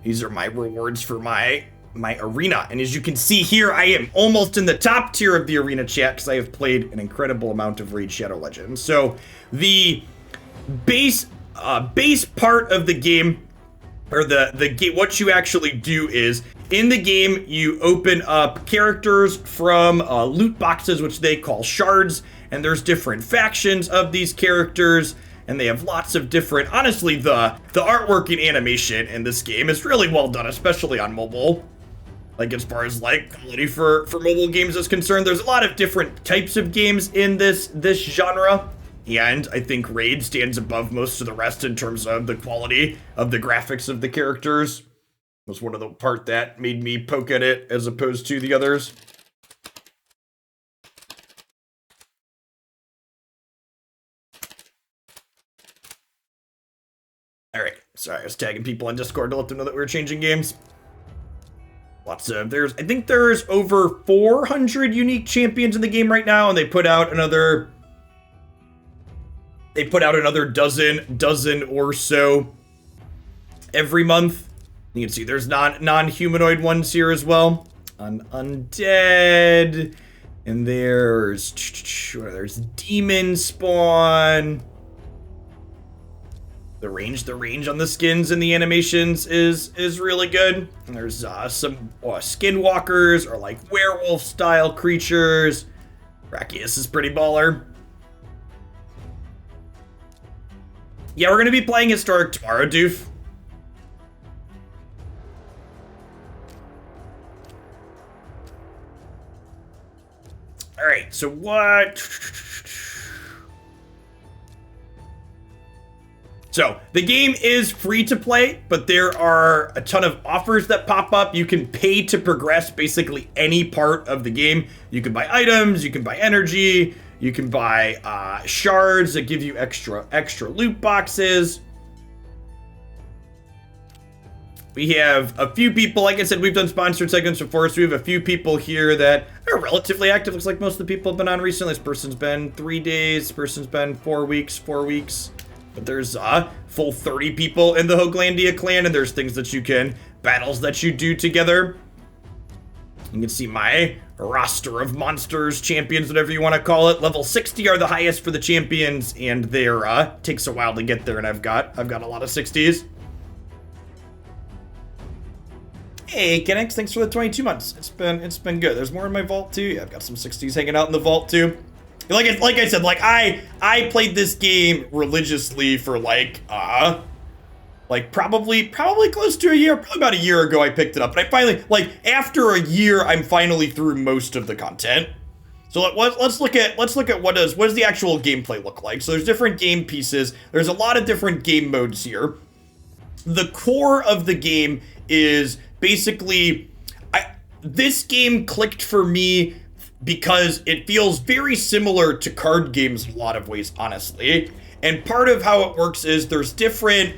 these are my rewards for my arena. And as you can see here, I am almost in the top tier of the arena chat because I have played an incredible amount of Raid Shadow Legends. So the base part of the game, or the game, what you actually do is in the game you open up characters from loot boxes, which they call shards, and there's different factions of these characters. And they have lots of different, honestly, the artwork and animation in this game is really well done, especially on mobile. Like, as far as, like, quality for mobile games is concerned, there's a lot of different types of games in this genre. And I think Raid stands above most of the rest in terms of the quality of the graphics of the characters. Was one of the part that made me poke at it as opposed to the others. Alright, sorry, I was tagging people on Discord to let them know that we were changing games. Lots of, I think there's over 400 unique champions in the game right now, and they put out another dozen or so every month. You can see there's non-humanoid ones here as well. Undead, and there's demon spawn. The range on the skins and the animations is really good. And there's some skinwalkers or like werewolf style creatures. Brachious is pretty baller. Yeah, we're gonna be playing Historic tomorrow, Doof. All right, so what? So, the game is free to play, but there are a ton of offers that pop up. You can pay to progress basically any part of the game. You can buy items, you can buy energy, you can buy shards that give you extra loot boxes. We have a few people, like I said, we've done sponsored segments before, so we have a few people here that are relatively active. Looks like most of the people have been on recently. This person's been 3 days, this person's been 4 weeks. But there's full 30 people in the Hoaglandia clan, and there's things that you can, battles that you do together. You can see my roster of monsters, champions, whatever you want to call it. Level 60 are the highest for the champions, and they're takes a while to get there, and I've got a lot of 60s. Hey, Kenix, thanks for the 22 months. It's been good. There's more in my vault too. Yeah, I've got some 60s hanging out in the vault too. Like I said, like I played this game religiously for like probably close to a year. Probably about a year ago I picked it up. But I finally, like, after a year, I'm finally through most of the content. So let's look at what does the actual gameplay look like. So there's different game pieces. There's a lot of different game modes here. The core of the game is basically, this game clicked for me because it feels very similar to card games in a lot of ways, honestly. And part of how it works is there's different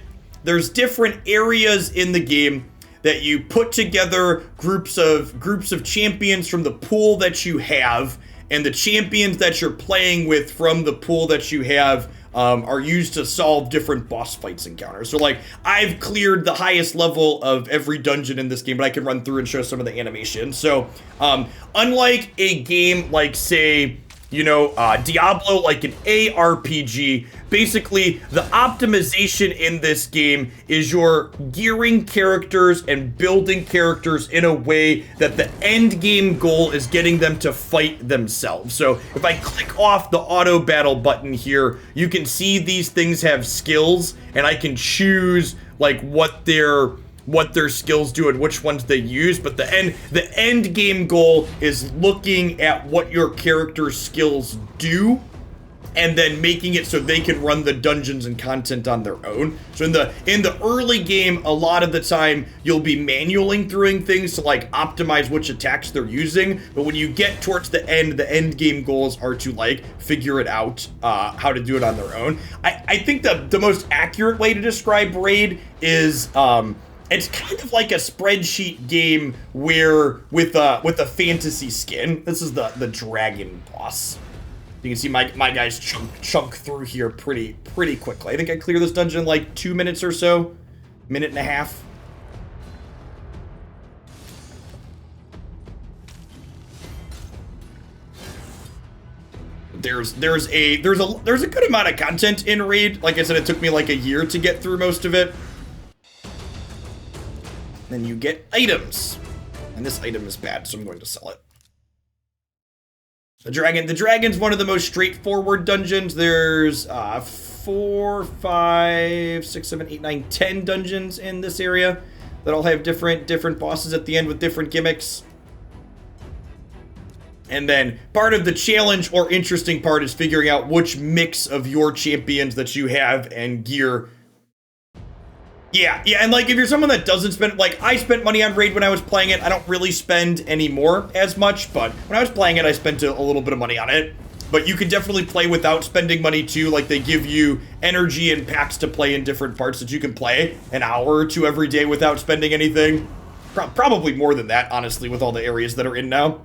areas in the game that you put together groups of champions from the pool that you have, and the champions that you're playing with from the pool that you have are used to solve different boss fights encounters. So, like, I've cleared the highest level of every dungeon in this game, but I can run through and show some of the animations. So, unlike a game like, say, Diablo, like an ARPG, basically the optimization in this game is you're gearing characters and building characters in a way that the end game goal is getting them to fight themselves. So if I click off the auto battle button here, you can see these things have skills, and I can choose like what their skills do and which ones they use, but the end game goal is looking at what your character's skills do and then making it so they can run the dungeons and content on their own. So in the early game, a lot of the time you'll be manually doing things to like optimize which attacks they're using, but when you get towards the end game goals are to like figure it out how to do it on their own. I think the most accurate way to describe Raid is it's kind of like a spreadsheet game where with a fantasy skin. This is the dragon boss. You can see my guys chunk through here pretty quickly. I think I clear this dungeon in like 2 minutes or so, minute and a half. there's a good amount of content in Raid. Like I said, it took me like a year to get through most of it. Then you get items. And this item is bad, so I'm going to sell it. The dragon's one of the most straightforward dungeons. There's 4, 5, 6, 7, 8, 9, 10 dungeons in this area that all have different bosses at the end with different gimmicks. And then part of the challenge or interesting part is figuring out which mix of your champions that you have and gear. Yeah, and like if you're someone that doesn't spend, like I spent money on Raid when I was playing it. I don't really spend anymore as much, but when I was playing it, I spent a little bit of money on it. But you can definitely play without spending money too. Like they give you energy and packs to play in different parts that you can play an hour or two every day without spending anything. Probably more than that, honestly, with all the areas that are in now.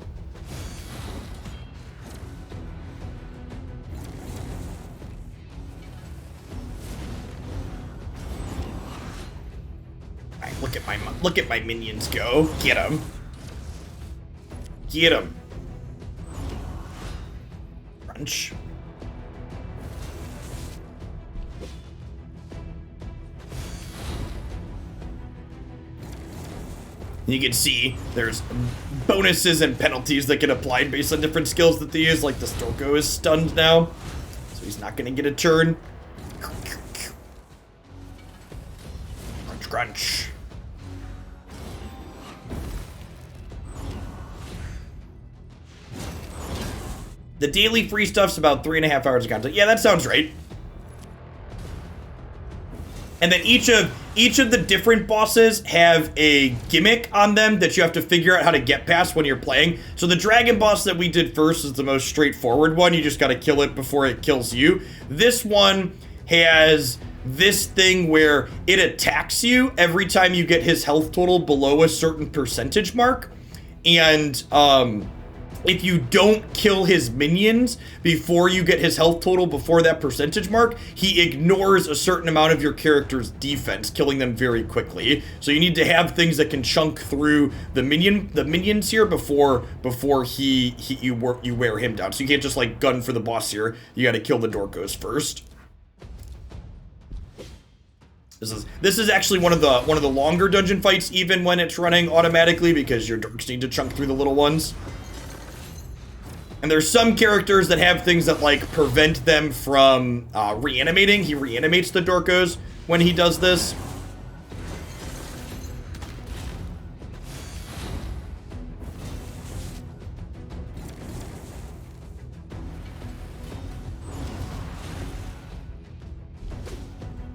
Look at my minions go. Get them. Get them. Crunch. You can see there's bonuses and penalties that get applied based on different skills that they use. Like the Storko is stunned now, so he's not going to get a turn. Crunch, crunch. The daily free stuff's about 3.5 hours of content. Yeah, that sounds right. And then each of the different bosses have a gimmick on them that you have to figure out how to get past when you're playing. So the dragon boss that we did first is the most straightforward one. You just got to kill it before it kills you. This one has this thing where it attacks you every time you get his health total below a certain percentage mark. And if you don't kill his minions before you get his health total before that percentage mark, he ignores a certain amount of your character's defense, killing them very quickly. So you need to have things that can chunk through the minions here before you wear him down. So you can't just like gun for the boss here. You got to kill the Dorkos first. This is actually one of the longer dungeon fights, even when it's running automatically, because your dorks need to chunk through the little ones. And there's some characters that have things that, like, prevent them from reanimating. He reanimates the Dorkos when he does this.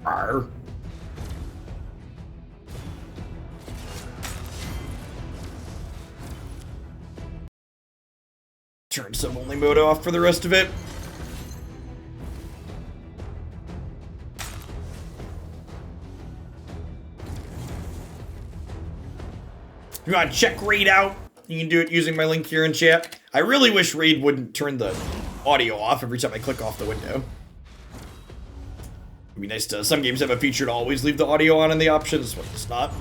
Arr. Turn some only mode off for the rest of it. If you want to check Raid out, you can do it using my link here in chat. I really wish Raid wouldn't turn the audio off every time I click off the window. It'd be nice to, some games have a feature to always leave the audio on in the options, but it's not.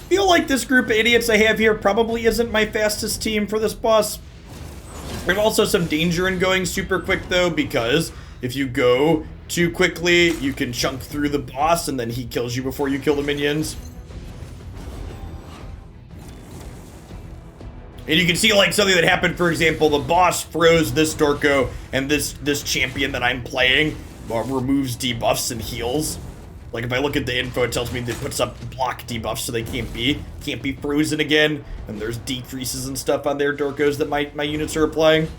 Feel like this group of idiots I have here probably isn't my fastest team for this boss. There's also some danger in going super quick though, because if you go too quickly, you can chunk through the boss and then he kills you before you kill the minions. And you can see like something that happened, for example, the boss froze this Dorko and this champion that I'm playing removes debuffs and heals. Like if I look at the info, it tells me that it puts up block debuffs so they can't be frozen again. And there's decreases and stuff on their Dorkos that my units are applying.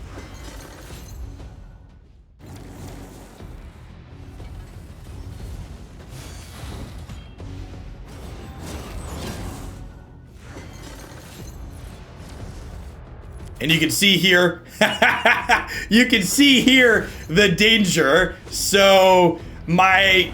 And you can see here, you can see here the danger. So my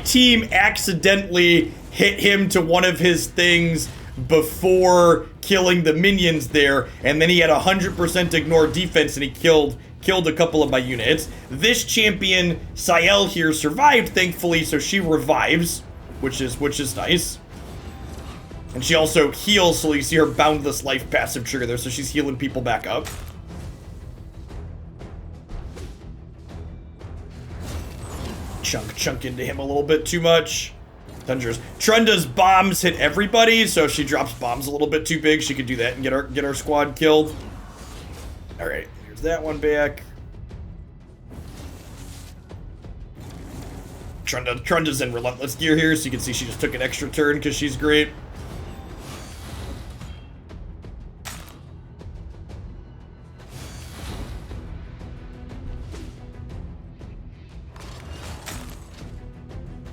team accidentally hit him to one of his things before killing the minions there, and then he had 100% ignore defense and he killed killed a couple of my units. This champion, Sael here, survived, thankfully, so she revives, which is nice. And she also heals, so you see her Boundless Life passive trigger there, so she's healing people back up. Chunk into him a little bit too much. Thunder's Trunda's bombs hit everybody, so if she drops bombs a little bit too big, she could do that and get our squad killed. All right, here's that one back. Trunda's in relentless gear here, so you can see she just took an extra turn because she's great.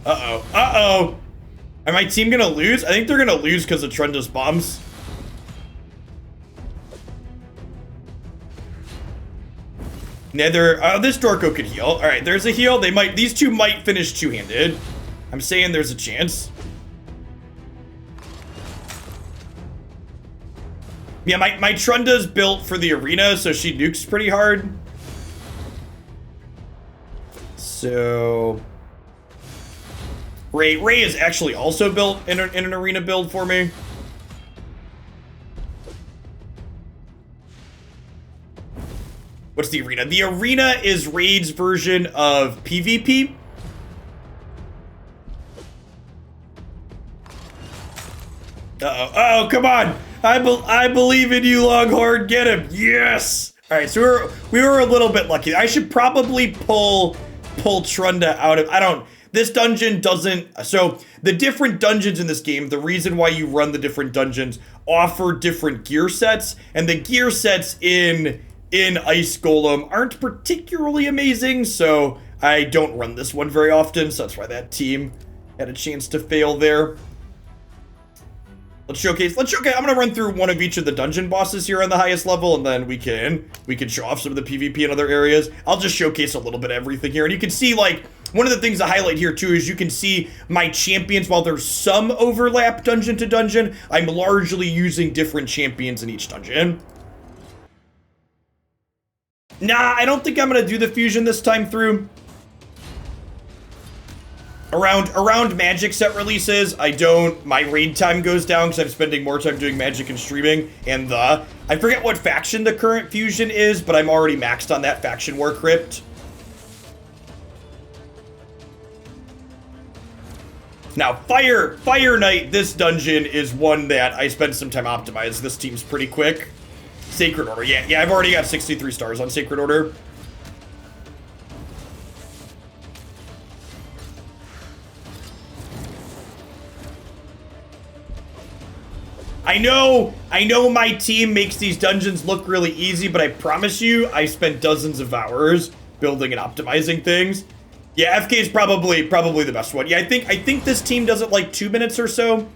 Uh-oh. Are my team gonna lose? I think they're gonna lose because of Trunda's bombs. Nether, this Dorko could heal. All right, there's a heal. These two might finish two-handed. I'm saying there's a chance. Yeah, my Trunda's built for the arena, so she nukes pretty hard. So... Ray is actually also built in an arena build for me. What's the arena? The arena is Raid's version of PvP. Uh-oh, come on. I believe in you, Longhorn. Get him. Yes. All right, so we were a little bit lucky. I should probably pull Trunda out of... This dungeon doesn't... So, the different dungeons in this game, the reason why you run the different dungeons, offer different gear sets, and the gear sets in Ice Golem aren't particularly amazing, so I don't run this one very often, so that's why that team had a chance to fail there. Let's showcase. I'm gonna run through one of each of the dungeon bosses here on the highest level, and then we can show off some of the PvP in other areas. I'll just showcase a little bit of everything here, and you can see, like, one of the things to highlight here too is you can see my champions. While there's some overlap dungeon to dungeon, I'm largely using different champions in each dungeon. Nah, I don't think I'm gonna do the fusion this time through. Around magic set releases, my raid time goes down because I'm spending more time doing magic and streaming, and I forget what faction the current fusion is, but I'm already maxed on that faction war crypt. Now, Fire Knight, this dungeon is one that I spent some time optimized. This team's pretty quick. Sacred Order, yeah, I've already got 63 stars on Sacred Order. I know my team makes these dungeons look really easy, but I promise you, I spent dozens of hours building and optimizing things. Yeah, FK is probably the best one. Yeah, I think this team does it like 2 minutes or so.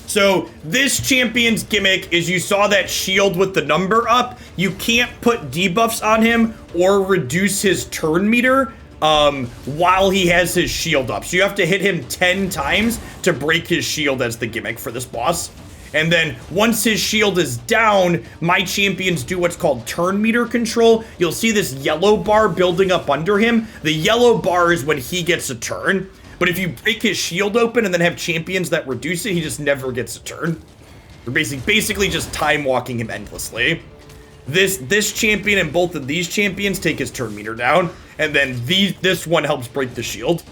So this champion's gimmick is you saw that shield with the number up. You can't put debuffs on him or reduce his turn meter while he has his shield up. So you have to hit him 10 times to break his shield as the gimmick for this boss. And then once his shield is down, my champions do what's called turn meter control. You'll see this yellow bar building up under him. The yellow bar is when he gets a turn. But if you break his shield open and then have champions that reduce it, he just never gets a turn. You're basically just time walking him endlessly. This champion and both of these champions take his turn meter down, and then this one helps break the shield.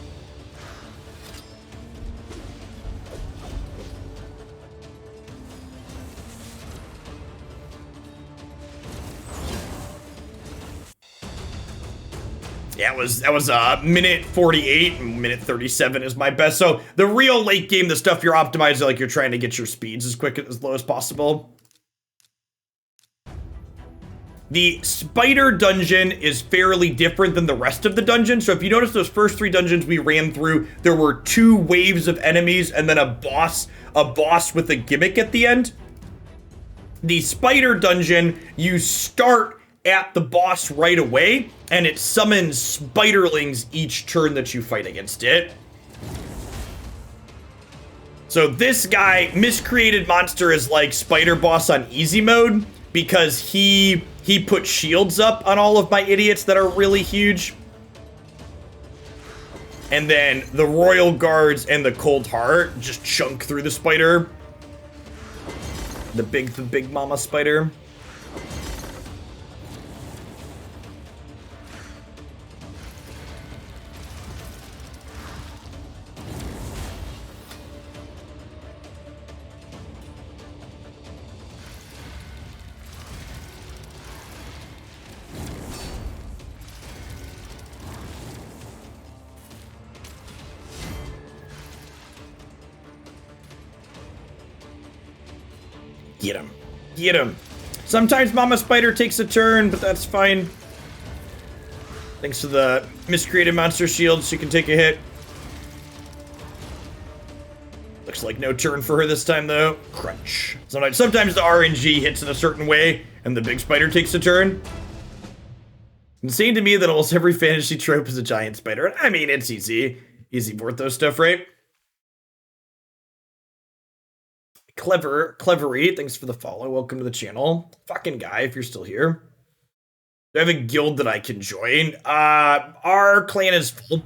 Yeah, that was minute 48, and minute 37 is my best. So the real late game, the stuff you're optimizing, like you're trying to get your speeds as low as possible. The spider dungeon is fairly different than the rest of the dungeon. So if you notice those first 3 dungeons we ran through, there were 2 waves of enemies and then a boss with a gimmick at the end. The spider dungeon, you start at the boss right away, and it summons spiderlings each turn that you fight against it. So this guy, miscreated monster, is like Spider Boss on easy mode because he put shields up on all of my idiots that are really huge. And then the Royal Guards and the Cold Heart just chunk through the spider. The big mama spider. Get him. Get him. Sometimes Mama Spider takes a turn, but that's fine. Thanks to the miscreated monster shield, she can take a hit. Looks like no turn for her this time, though. Crunch. Sometimes the RNG hits in a certain way, and the big spider takes a turn. Insane to me that almost every fantasy trope is a giant spider. I mean, it's easy. Easy Vorthos stuff, right? Clevery, thanks for the follow. Welcome to the channel. Fucking guy, if you're still here. Do I have a guild that I can join? Our clan is full.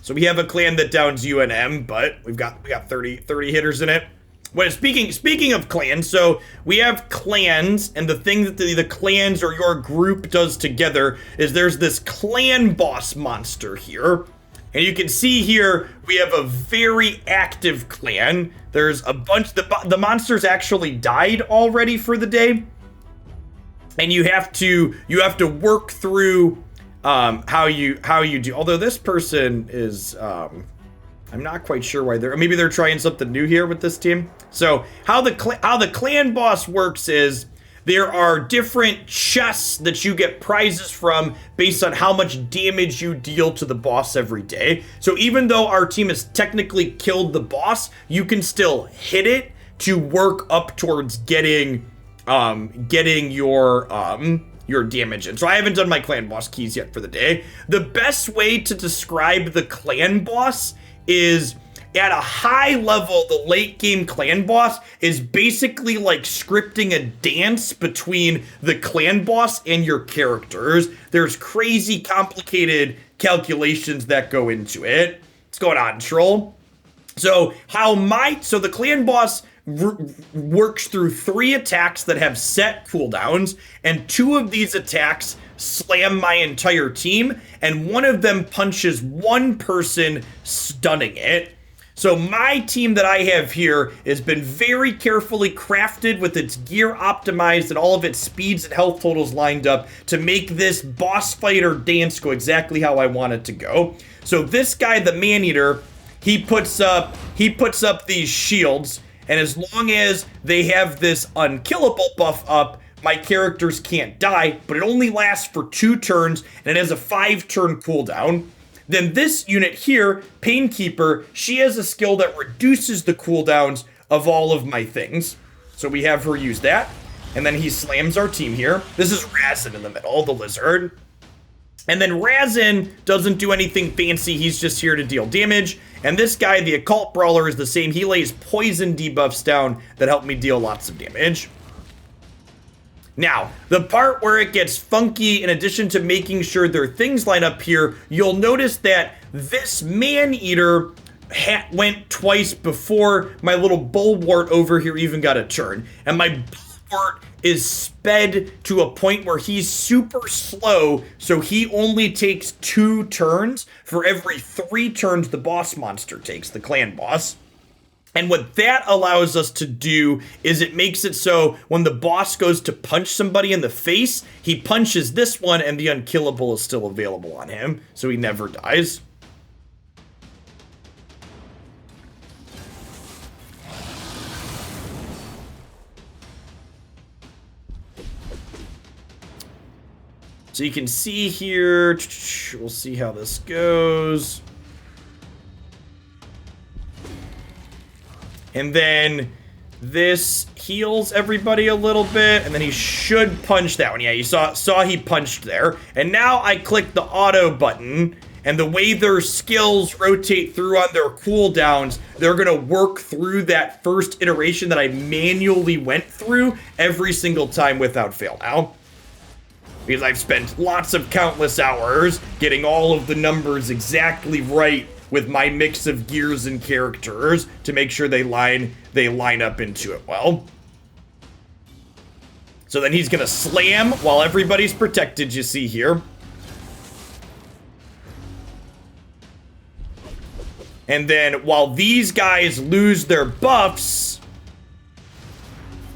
So we have a clan that downs UNM, but we got 30 hitters in it. Well, speaking of clans, so we have clans, and the thing that the clans or your group does together is there's this clan boss monster here. And you can see here, we have a very active clan. There's a bunch, the monsters actually died already for the day. And you have to work through how you do. Although this person is, I'm not quite sure why maybe they're trying something new here with this team. So how the clan boss works is, there are different chests that you get prizes from based on how much damage you deal to the boss every day. So even though our team has technically killed the boss, you can still hit it to work up towards getting your damage in. So I haven't done my clan boss keys yet for the day. The best way to describe the clan boss is, at a high level, the late game clan boss is basically like scripting a dance between the clan boss and your characters. There's crazy complicated calculations that go into it. What's going on, troll? So the clan boss works through 3 attacks that have set cooldowns, and 2 of these attacks slam my entire team, and one of them punches one person, stunning it. So my team that I have here has been very carefully crafted with its gear optimized and all of its speeds and health totals lined up to make this boss fighter dance go exactly how I want it to go. So this guy, the Maneater, he puts up these shields, and as long as they have this unkillable buff up, my characters can't die, but it only lasts for 2 turns, and it has a 5-turn cooldown. Then this unit here, Painkeeper, she has a skill that reduces the cooldowns of all of my things. So we have her use that. And then he slams our team here. This is Razin in the middle, the lizard. And then Razin doesn't do anything fancy. He's just here to deal damage. And this guy, the Occult Brawler, is the same. He lays poison debuffs down that help me deal lots of damage. Now, the part where it gets funky, in addition to making sure their things line up here, you'll notice that this Maneater went twice before my little Bulwart over here even got a turn. And my Bulwart is sped to a point where he's super slow, so he only takes 2 turns for every 3 turns the boss monster takes, the clan boss. And what that allows us to do is it makes it so when the boss goes to punch somebody in the face, he punches this one and the unkillable is still available on him, so he never dies. So you can see here, we'll see how this goes. And then this heals everybody a little bit, and then he should punch that one. Yeah, you saw he punched there. And now I click the auto button, And the way their skills rotate through on their cooldowns, they're going to work through that first iteration that I manually went through every single time without fail now. Because I've spent lots of countless hours getting all of the numbers exactly right with my mix of gears and characters to make sure they line up into it well. So then he's going to slam while everybody's protected, you see here. And then while these guys lose their buffs,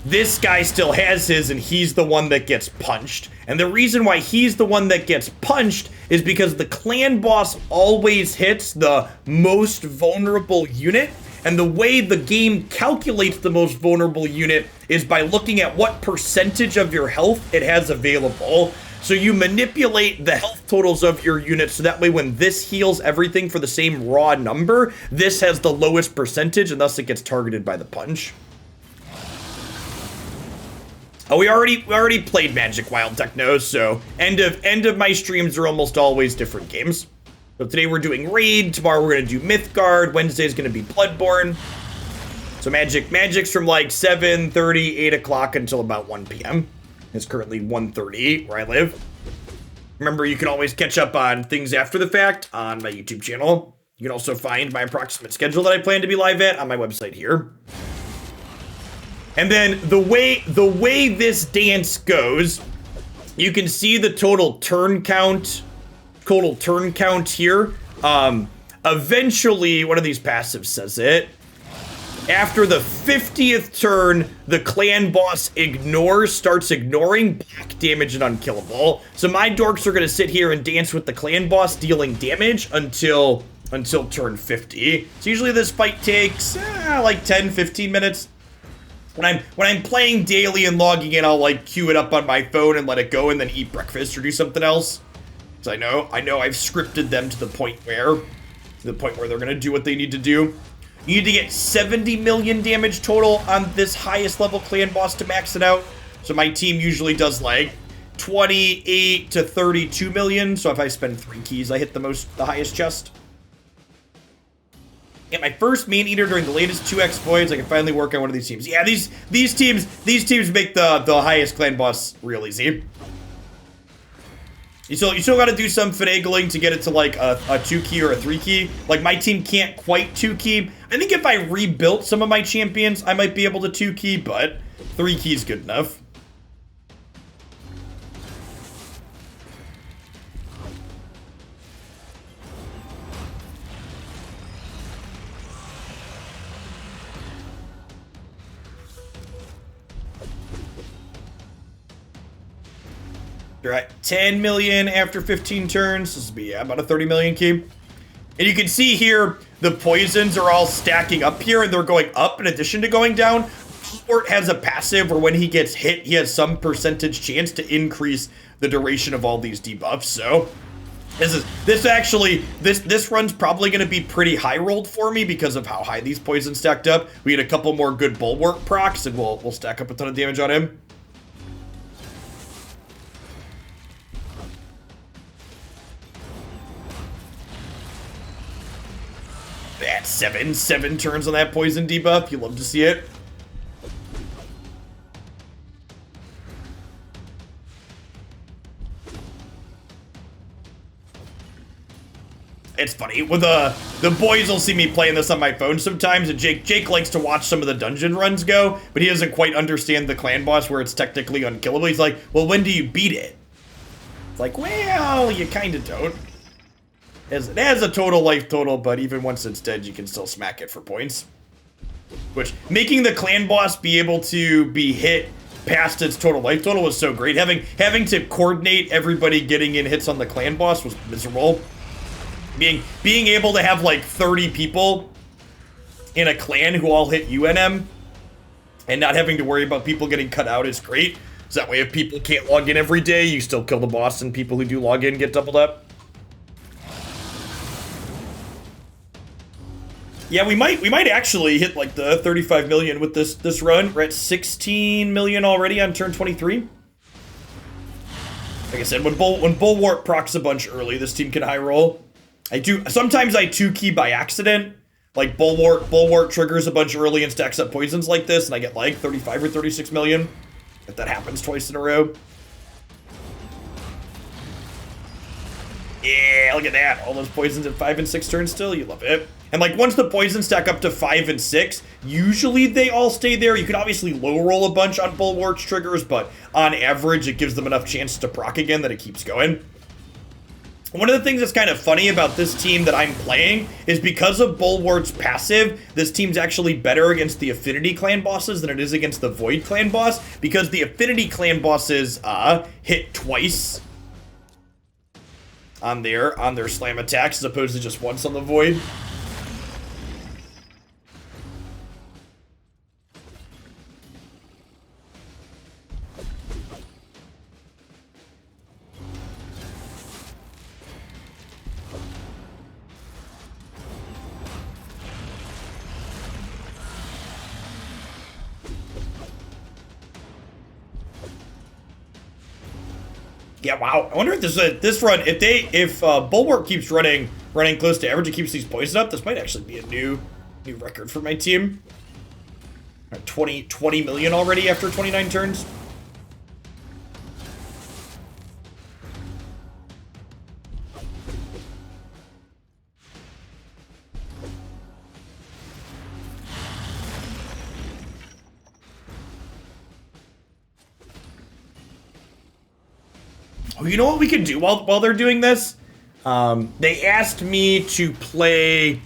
this guy still has his, and he's the one that gets punched. And the reason why he's the one that gets punched is because the clan boss always hits the most vulnerable unit. And the way the game calculates the most vulnerable unit is by looking at what percentage of your health it has available. So you manipulate the health totals of your unit so that way when this heals everything for the same raw number, this has the lowest percentage and thus it gets targeted by the punch. Oh, we already played Magic Wild Techno, so end of my streams are almost always different games. So today we're doing Raid, tomorrow we're gonna do Mythgard, Wednesday is gonna be Bloodborne. So Magic's from like 7:30, 8 o'clock until about 1 p.m. It's currently 1:38 where I live. Remember, you can always catch up on things after the fact on my YouTube channel. You can also find my approximate schedule that I plan to be live at on my website here. And then the way this dance goes, you can see the total turn count here. Eventually, one of these passives says it. After the 50th turn, the clan boss starts ignoring black damage and unkillable. So my dorks are going to sit here and dance with the clan boss, dealing damage until turn 50. So usually this fight takes like 10-15 minutes. When I'm playing daily and logging in, I'll like queue it up on my phone and let it go and then eat breakfast or do something else. So I know I've scripted them to the point where they're going to do what they need to do. You need to get 70 million damage total on this highest level clan boss to max it out. So my team usually does like 28 to 32 million. So if I spend 3 keys, I hit the highest chest. Get my first main eater during the latest 2 exploits. I can finally work on one of these teams. Yeah, these teams make the highest clan boss real easy. You still got to do some finagling to get it to like a 2 key or a 3 key. Like my team can't quite 2 key. I think if I rebuilt some of my champions, I might be able to 2 key, but 3 key is good enough. You're at 10 million after 15 turns. This will be about a 30 million key. And you can see here, the poisons are all stacking up here, and they're going up in addition to going down. Sport has a passive where when he gets hit, he has some percentage chance to increase the duration of all these debuffs. So this run's probably going to be pretty high rolled for me because of how high these poisons stacked up. We get a couple more good bulwark procs, and we'll stack up a ton of damage on him. That's 7 turns on that poison debuff. You love to see it. It's funny. With the boys will see me playing this on my phone sometimes, and Jake likes to watch some of the dungeon runs go, but he doesn't quite understand the clan boss where it's technically unkillable. He's like, well, when do you beat it? It's like, well, you kind of don't. It has a total life total, but even once it's dead, you can still smack it for points. Which, making the clan boss be able to be hit past its total life total was so great. Having to coordinate everybody getting in hits on the clan boss was miserable. Being able to have like 30 people in a clan who all hit UNM and not having to worry about people getting cut out is great. So that way if people can't log in every day, you still kill the boss and people who do log in get doubled up. Yeah, we might actually hit like the 35 million with this run. We're at 16 million already on turn 23. Like I said, when Bulwark procs a bunch early, this team can high roll. Sometimes I 2-key by accident. Like Bulwark triggers a bunch early and stacks up poisons like this, and I get like 35 or 36 million. If that happens twice in a row. Yeah, look at that. All those poisons at 5 and 6 turns still. You love it. And like once the poisons stack up to 5 and 6, usually they all stay there. You can obviously low roll a bunch on Bulwark's triggers, but on average it gives them enough chance to proc again that it keeps going. One of the things that's kind of funny about this team that I'm playing is because of Bulwark's passive, this team's actually better against the Affinity clan bosses than it is against the Void clan boss, because the Affinity clan bosses hit twice on their slam attacks as opposed to just once on the Void. Yeah, wow. I wonder if this run, if Bulwark keeps running close to average and keeps these poison up, this might actually be a new record for my team. 20 million already after 29 turns. Oh, you know what we can do while they're doing this? They asked me to play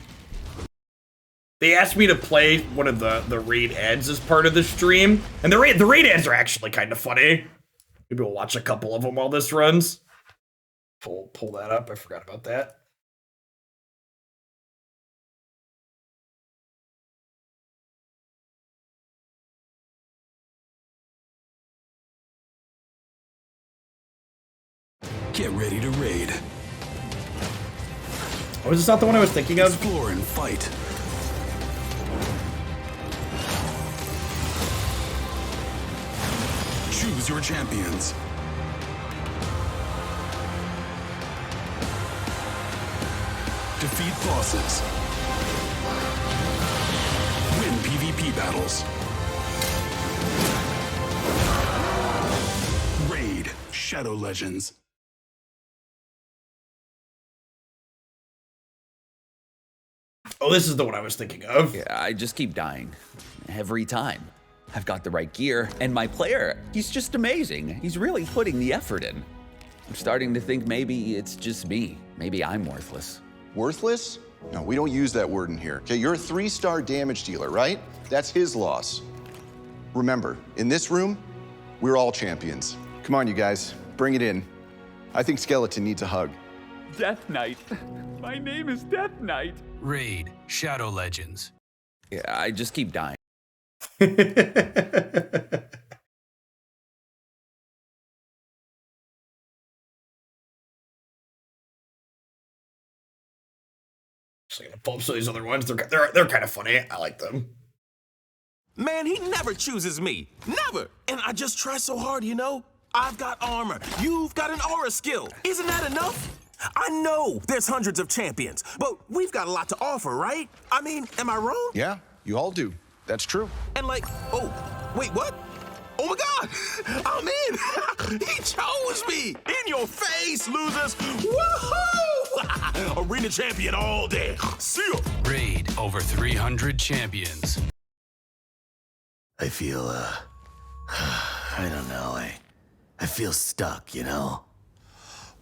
one of the raid ads as part of the stream, and the raid ads are actually kind of funny. Maybe we'll watch a couple of them while this runs. Pull that up. I forgot about that. Get ready to raid. Oh, is this not the one I was thinking of? Explore and fight. Choose your champions. Defeat bosses. Win PvP battles. Raid Shadow Legends. Oh, this is the one I was thinking of. Yeah, I just keep dying. Every time. I've got the right gear, and my player, he's just amazing. He's really putting the effort in. I'm starting to think maybe it's just me. Maybe I'm worthless. Worthless? No, we don't use that word in here. Okay, you're a 3-star damage dealer, right? That's his loss. Remember, in this room, we're all champions. Come on, you guys, bring it in. I think Skeleton needs a hug. Death Knight. My name is Death Knight. Raid Shadow Legends. Yeah, I just keep dying. Actually gonna pull up some of these other ones. They're kind of funny. I like them. Man, he never chooses me. Never. And I just try so hard, you know? I've got armor. You've got an aura skill. Isn't that enough? I know there's hundreds of champions, but we've got a lot to offer, right? I mean, am I wrong? Yeah, you all do. That's true. And like, oh, wait, what? Oh my God, I'm in. He chose me. In your face, losers. Woohoo! Arena champion all day. See ya. Raid over 300 champions. I feel, I don't know, I feel stuck, you know?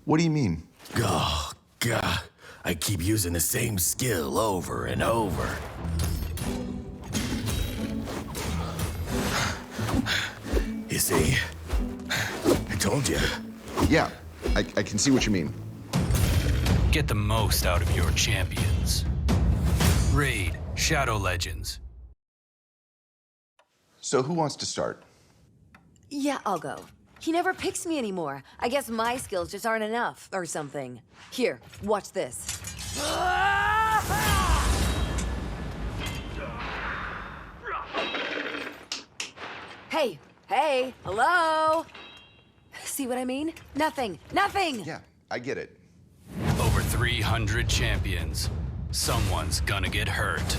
What do you mean? Oh, God, I keep using the same skill over and over. You see, I told you. Yeah, I can see what you mean. Get the most out of your champions. Raid Shadow Legends. So who wants to start? Yeah, I'll go. He never picks me anymore. I guess my skills just aren't enough, or something. Here, watch this. Hey, hello? See what I mean? Nothing. Yeah, I get it. Over 300 champions. Someone's gonna get hurt.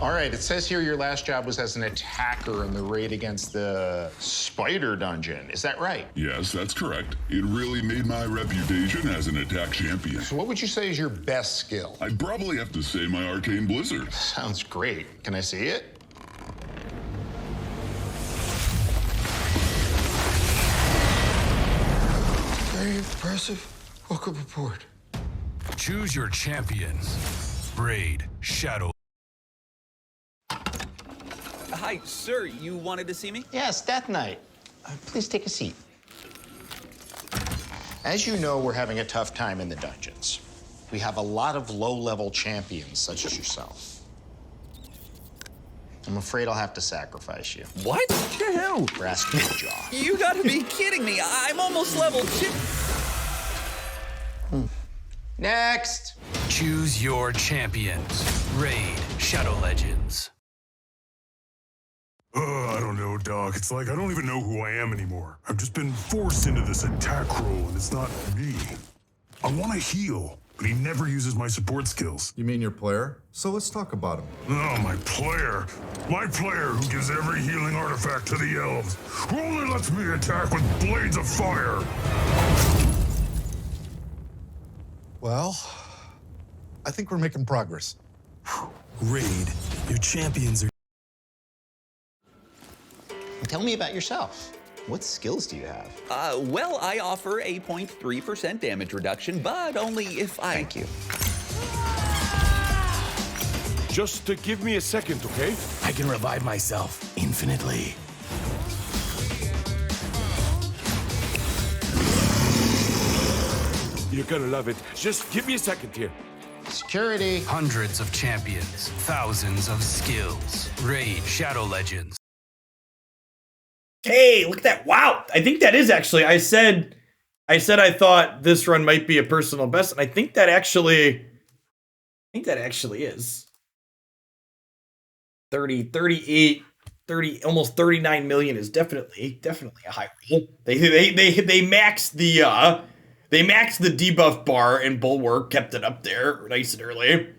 All right, it says here your last job was as an attacker in the raid against the spider dungeon. Is that right? Yes, that's correct. It really made my reputation as an attack champion. So what would you say is your best skill? I'd probably have to say my arcane blizzard. Sounds great. Can I see it? Very impressive. Welcome aboard. Choose your champions. Raid, Shadow. Hi, sir. You wanted to see me? Yes, Death Knight. Please take a seat. As you know, we're having a tough time in the dungeons. We have a lot of low-level champions, such as yourself. I'm afraid I'll have to sacrifice you. What? The hell? For asking the job. You gotta be kidding me. I'm almost level 2. Next! Choose your champions. Raid, Shadow Legends. I don't know, Doc. It's like I don't even know who I am anymore. I've just been forced into this attack role, and it's not me. I want to heal, but he never uses my support skills. You mean your player? So let's talk about him. Oh, my player. My player who gives every healing artifact to the elves. Who only lets me attack with blades of fire. Well, I think we're making progress. Raid, your champions are... Tell me about yourself. What skills do you have? Well, I offer a 0.3% damage reduction, but only if I... Thank you. Just give me a second, okay? I can revive myself infinitely. You're gonna love it. Just give me a second here. Security. Hundreds of champions, thousands of skills. Raid, Shadow Legends. Hey, look at that. Wow. I think that is actually, I said I thought this run might be a personal best, and I think that actually is. 38, 30, almost 39 million is definitely a high roll. They maxed the debuff bar and Bulwark, kept it up there nice and early.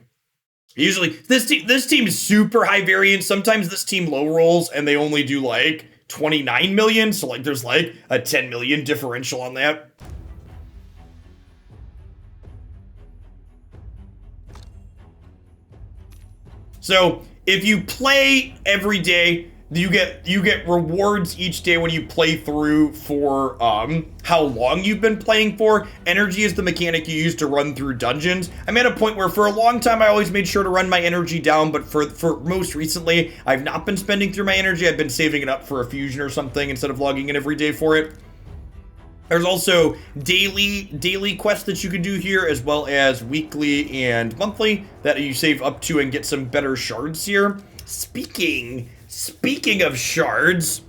Usually this team is super high variance. Sometimes this team low rolls and they only do like 29 million, so like there's like a 10 million differential on that. So if you play every day, you get rewards each day when you play through for how long you've been playing for. Energy is the mechanic you use to run through dungeons. I'm at a point where for a long time I always made sure to run my energy down, but for most recently I've not been spending through my energy. I've been saving it up for a fusion or something instead of logging in every day for it. There's also daily quests that you can do here, as well as weekly and monthly that you save up to and get some better shards here. Speaking of shards,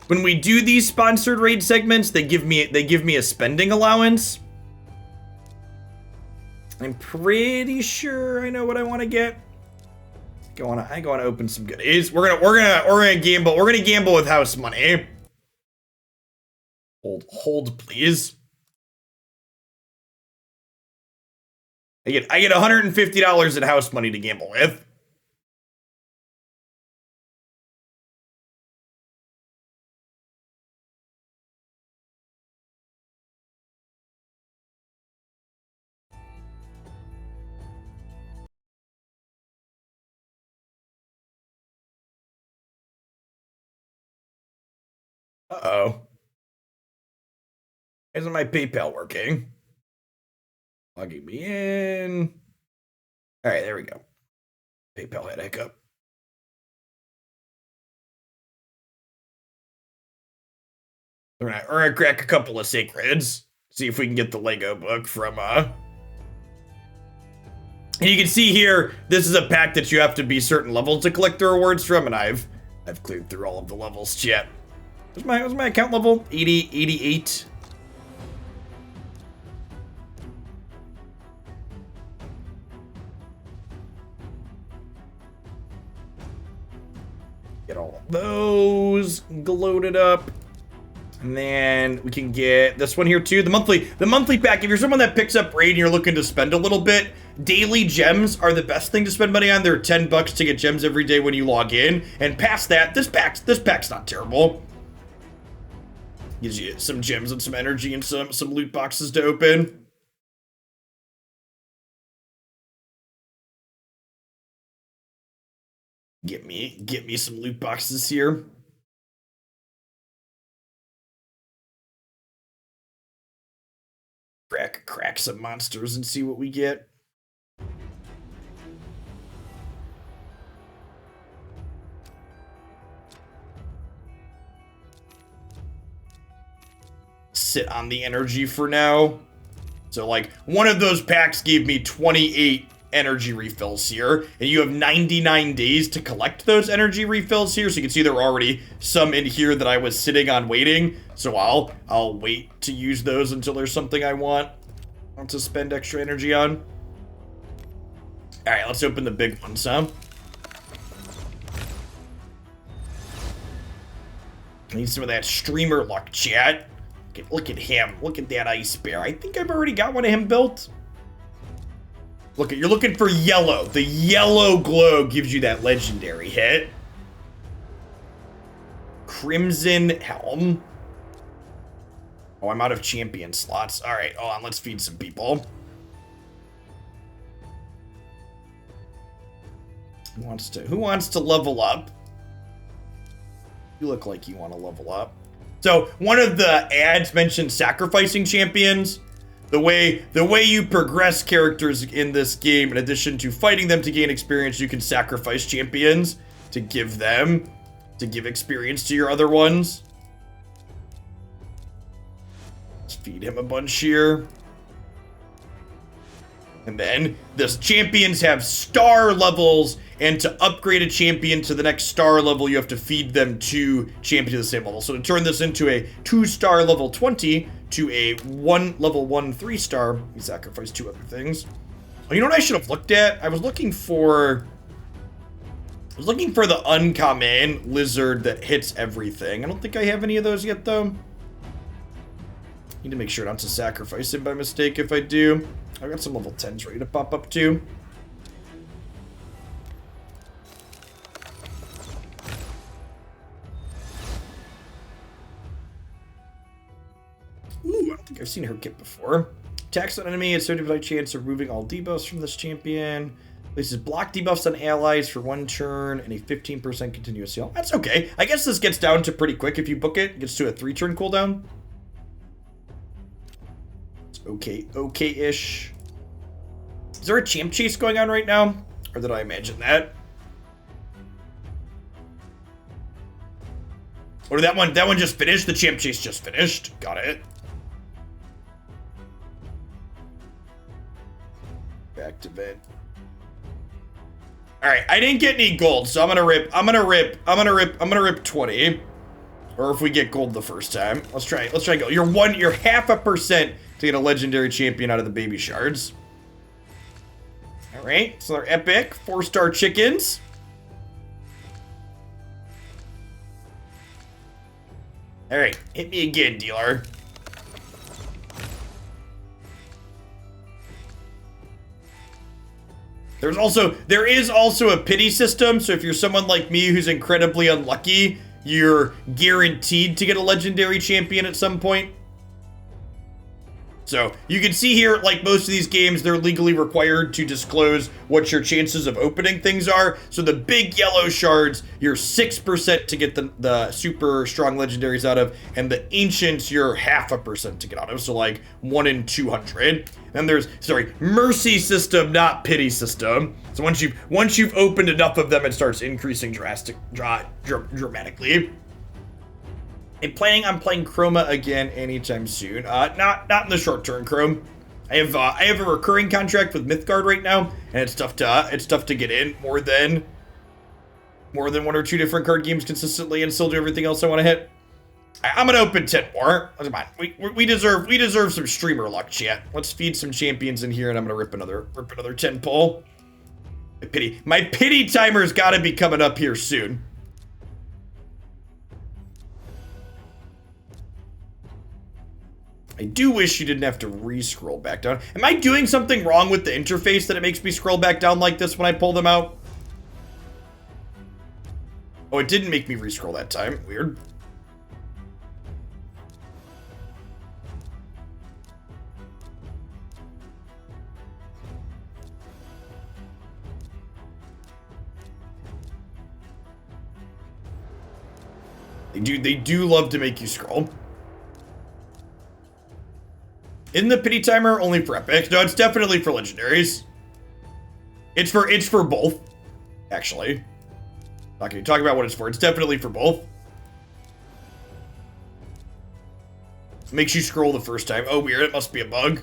when we do these sponsored raid segments, they give me a spending allowance. I'm pretty sure I know what I want to get. I want to open some goodies. We're gonna gamble. We're gonna gamble with house money. Hold, please. I get $150 in house money to gamble with. Uh-oh. Isn't my PayPal working? Logging me in. All right, there we go. PayPal had a hiccup. We're gonna crack a couple of sacreds. See if we can get the Lego book from And you can see here, this is a pack that you have to be certain levels to collect the rewards from, and I've cleared through all of the levels yet. What's my account level? 88. Get all of those gloated up. And then we can get this one here too. The monthly pack. If you're someone that picks up Raid and you're looking to spend a little bit, daily gems are the best thing to spend money on. They're $10 to get gems every day when you log in. And past that, this pack's not terrible. Gives you some gems and some energy and some loot boxes to open. Get me some loot boxes here. Crack some monsters and see what we get. Sit on the energy for now. So like one of those packs gave me 28 energy refills here, and you have 99 days to collect those energy refills here. So you can see there were already some in here that I was sitting on waiting. So I'll wait to use those until there's something I want to spend extra energy on. All right, let's open the big ones, huh? I need some of that streamer luck, chat. Look at him. Look at that ice bear. I think I've already got one of him built. Look, you're looking for yellow. The yellow glow gives you that legendary hit. Crimson Helm. Oh, I'm out of champion slots. All right, hold on. Let's feed some people. Who wants to level up? You look like you want to level up. So one of the ads mentioned sacrificing champions. The way you progress characters in this game, in addition to fighting them to gain experience, you can sacrifice champions to give experience to your other ones. Let's feed him a bunch here. And then the champions have star levels, and to upgrade a champion to the next star level, you have to feed them 2 champions of the same level. So to turn this into a 2-star level 20 to a level 1 3-star, you sacrifice 2 other things. Oh, you know what I should have looked at? I was looking for the uncommon lizard that hits everything. I don't think I have any of those yet, though. Need to make sure not to sacrifice him by mistake if I do. I've got some level 10s ready to pop up too. Ooh, I don't think I've seen her kit before. Attacks on enemy, it's 30% chance of removing all debuffs from this champion. Places block debuffs on allies for 1 turn and a 15% continuous heal. That's okay. I guess this gets down to pretty quick if you book it. It gets to a 3-turn cooldown. Okay-ish. Is there a champ chase going on right now? Or did I imagine that? Or did that one just finished? The champ chase just finished. Got it. Back to bed. Alright, I didn't get any gold, so I'm gonna rip 20. Or if we get gold the first time. Let's try gold. You're 0.5% to get a legendary champion out of the baby shards. Alright, so they're epic. 4-star chickens. Alright, hit me again, dealer. There is also a pity system, so if you're someone like me who's incredibly unlucky, you're guaranteed to get a legendary champion at some point. So you can see here, like most of these games, they're legally required to disclose what your chances of opening things are. So the big yellow shards, you're 6% to get the super strong legendaries out of, and the ancients, you're 0.5% to get out of. So like 1 in 200. Then there's, mercy system, not pity system. So once you've opened enough of them, it starts increasing dramatically. I'm planning on playing Chroma again anytime soon. Not in the short term, Chrome. I have a recurring contract with Mythgard right now, and it's tough to get in more than 1 or 2 different card games consistently and still do everything else I want to hit. I'm gonna open 10 more. Come on, we deserve some streamer luck, chat. Let's feed some champions in here, and I'm gonna rip another 10 pull. My pity timer's got to be coming up here soon. I do wish you didn't have to re-scroll back down. Am I doing something wrong with the interface that it makes me scroll back down like this when I pull them out? Oh, it didn't make me re-scroll that time. Weird. They do love to make you scroll. Isn't the pity timer only for epic? No, it's definitely for legendaries. It's for both, actually. Not gonna talk about what it's for. It's definitely for both. Makes you scroll the first time. Oh, weird. It must be a bug.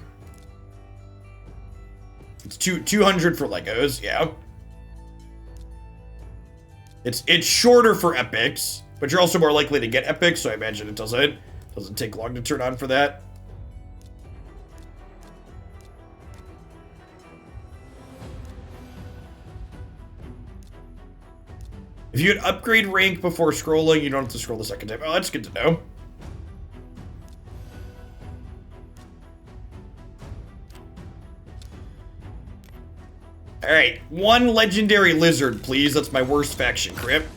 It's 200 for Legos. Yeah. It's shorter for epics, but you're also more likely to get epics, so I imagine it doesn't take long to turn on for that. If you had upgrade rank before scrolling, you don't have to scroll the second time. Oh, that's good to know. Alright, one legendary lizard, please. That's my worst faction, Crip.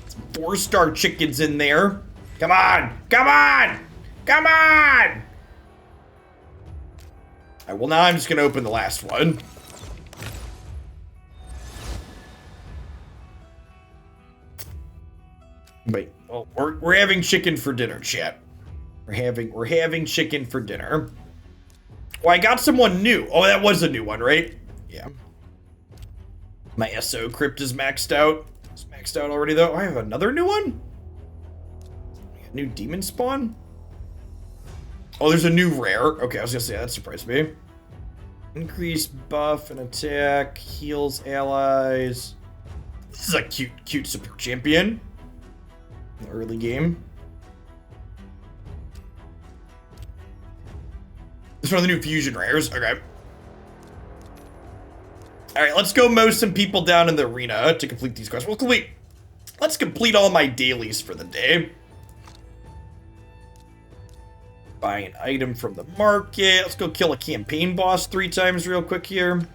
Some 4-star chickens in there. Come on! Come on! Come on! Alright, well, now I'm just gonna open the last one. Wait, well, we're having chicken for dinner, chat. We're having chicken for dinner. Oh, I got someone new. Oh, that was a new one, right? Yeah. My SO crypt is maxed out. It's maxed out already, though. Oh, I have another new one? New demon spawn? Oh, there's a new rare. Okay, I was gonna say, that surprised me. Increase buff and attack. Heals allies. This is a cute support champion. In the early game. This is one of the new fusion rares. Okay. Alright, let's go mow some people down in the arena to complete these quests. Let's complete all my dailies for the day. Buy an item from the market. Let's go kill a campaign boss 3 times real quick here.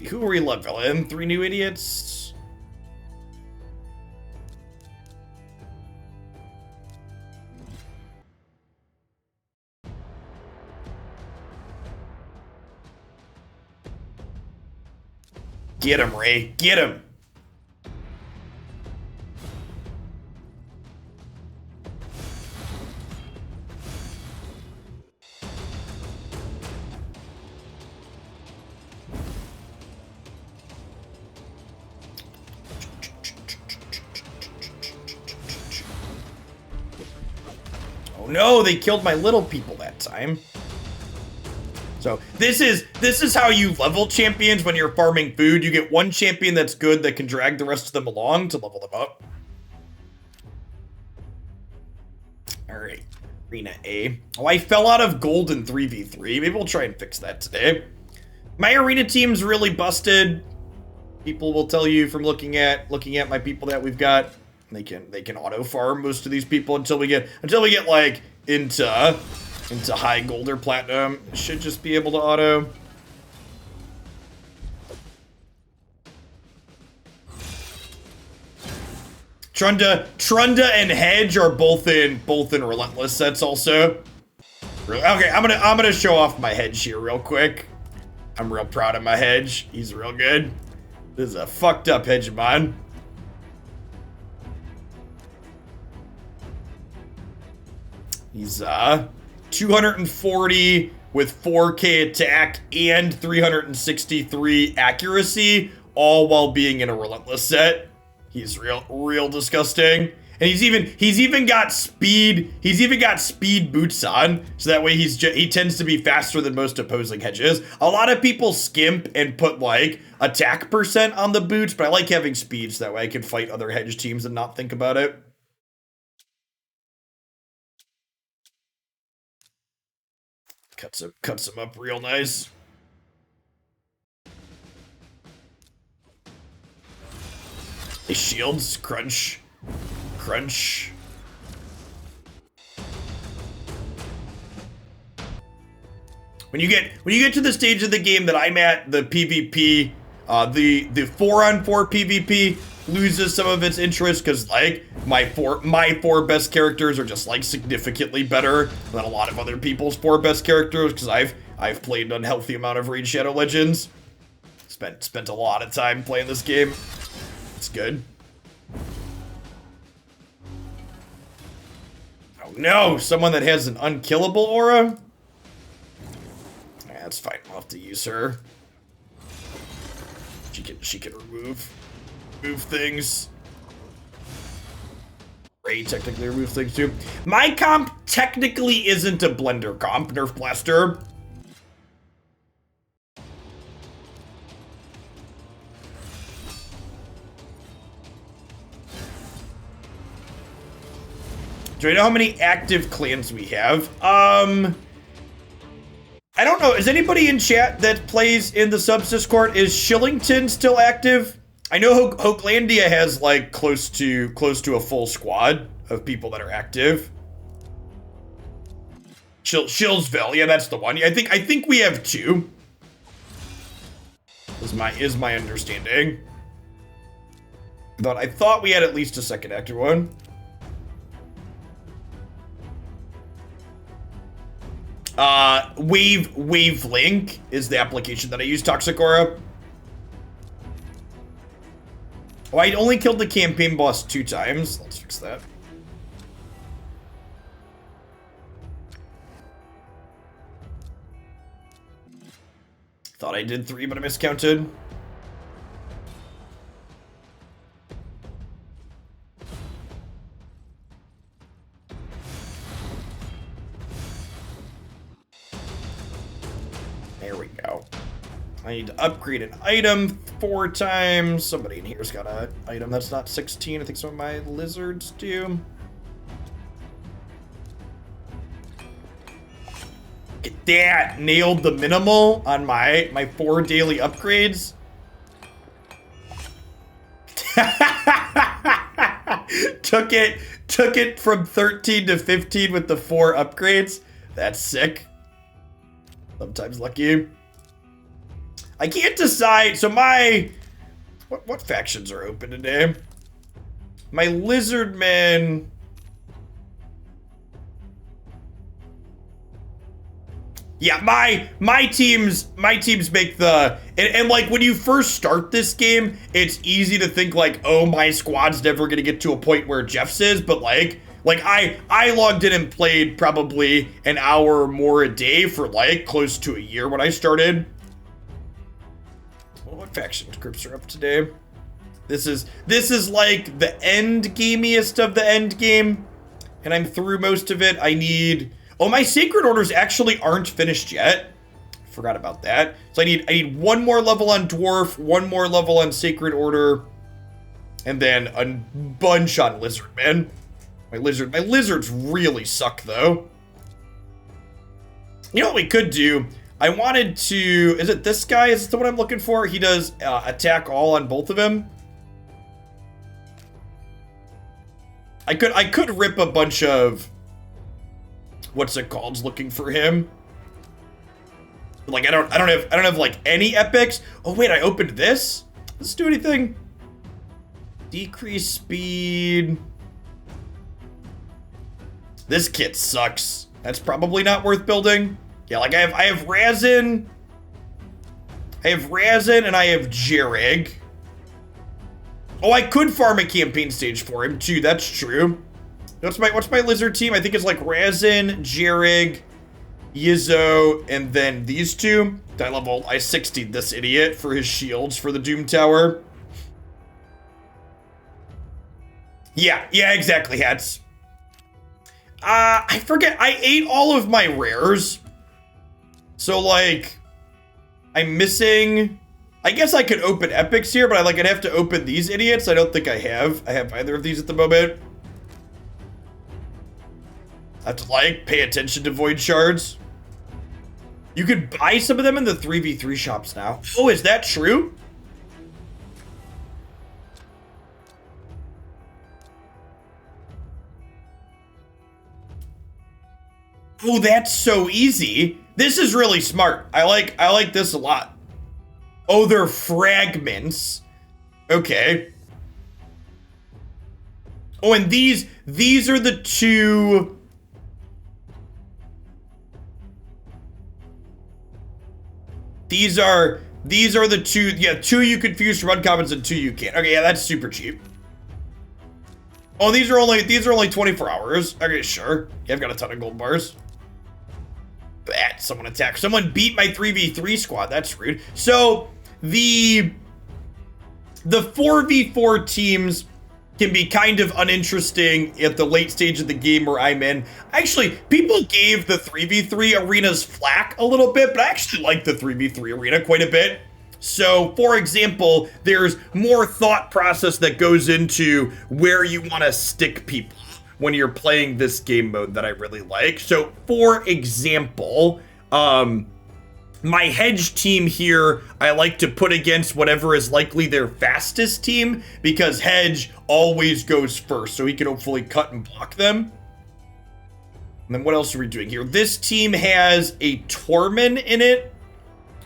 Who are we leveling? 3 new idiots? Get him, Ray. Get him. Oh no, they killed my little people that time. So this is how you level champions when you're farming food. You get one champion that's good that can drag the rest of them along to level them up. Alright, Arena A. Oh, I fell out of gold in 3v3. Maybe we'll try and fix that today. My arena team's really busted. People will tell you from looking at my people that we've got. They can auto farm most of these people until we get like into high gold or platinum. It should just be able to auto. Trunda and Hedge are both in relentless sets also. Okay, I'm gonna show off my Hedge here real quick. I'm real proud of my Hedge. He's real good. This is a fucked up Hegemon. He's 240 with 4k attack and 363 accuracy, all while being in a relentless set. He's real disgusting. And he's even got speed. He's even got speed boots on, so that way he tends to be faster than most opposing hedges. A lot of people skimp and put like attack percent on the boots, but I like having speed so that way I can fight other hedge teams and not think about it. Cuts him up real nice. His shields, crunch. Crunch. When you get to the stage of the game that I'm at, the PvP, the 4-on-4 PvP loses some of its interest because like my four best characters are just like significantly better than a lot of other people's 4 best characters because I've played an unhealthy amount of Raid Shadow Legends. Spent a lot of time playing this game. It's good. Oh no, someone that has an unkillable aura? That's fine, I'll have to use her. She can move things. Ray technically remove things too. My comp technically isn't a blender comp, Nerf Blaster. Do I know how many active clans we have? I don't know. Is anybody in chat that plays in the subs Discord? Is Shillington still active? I know Hoaglandia has like close to a full squad of people that are active. Shillsville, yeah, that's the one. I think we have 2. Is my understanding. But I thought we had at least a second active one. Wavelink is the application that I use, Toxic Aura. Oh, I only killed the campaign boss 2 times. Let's fix that. Thought I did 3, but I miscounted. There we go. I need to upgrade an item 4 times. Somebody in here's got an item that's not 16. I think some of my lizards do. Get that! Nailed the minimal on my 4 daily upgrades. Took it from 13 to 15 with the 4 upgrades. That's sick. Sometimes lucky. I can't decide. So what factions are open today? My Lizardmen. Yeah, my teams make the and like when you first start this game, it's easy to think like, oh, my squad's never gonna get to a point where Jeff's is, but like I logged in and played probably an hour or more a day for like close to a year when I started. Well, what faction groups are up today? This is like the end gameiest of the end game, and I'm through most of it. I need. Oh, my Sacred Orders actually aren't finished yet. Forgot about that. So I need 1 more level on Dwarf, 1 more level on Sacred Order, and then a bunch on Lizardman. My lizards really suck though. You know what we could do? I wanted to. Is it this guy? Is it the one I'm looking for? He does attack all on both of them. I could rip a bunch of. What's it called? Looking for him. Like I don't have like any epics. Oh wait, I opened this. Does this do anything? Decrease speed. This kit sucks. That's probably not worth building. Yeah, like I have Razin. I have Razin and I have Jerrig. Oh, I could farm a campaign stage for him too. That's true. What's my lizard team? I think it's like Razin, Jerrig, Yizzo, and then these 2. I 60'd this idiot for his shields for the Doom Tower. Yeah, exactly, Hats. I forget, I ate all of my rares. So like, I'm missing. I guess I could open epics here, but I'd have to open these idiots. I don't think I have either of these at the moment. I have to pay attention to void shards. You could buy some of them in the 3v3 shops now. Oh, is that true? Oh, that's so easy. This is really smart. I like this a lot. Oh, they're fragments. Okay. Oh, and these are the two. These are the two. Yeah, two you could fuse from uncommons and two you can't. Okay, yeah, that's super cheap. Oh, these are only 24 hours. Okay, sure. Yeah, I've got a ton of gold bars. Bad. Someone attacked. Someone beat my 3v3 squad. That's rude. So the 4v4 teams can be kind of uninteresting at the late stage of the game where I'm in. Actually, people gave the 3v3 arenas flack a little bit, but I actually like the 3v3 arena quite a bit. So, for example, there's more thought process that goes into where you want to stick people when you're playing this game mode that I really like. So, for example, my hedge team here, I like to put against whatever is likely their fastest team, because hedge always goes first, so he can hopefully cut and block them. And then what else are we doing here? This team has a Torment in it,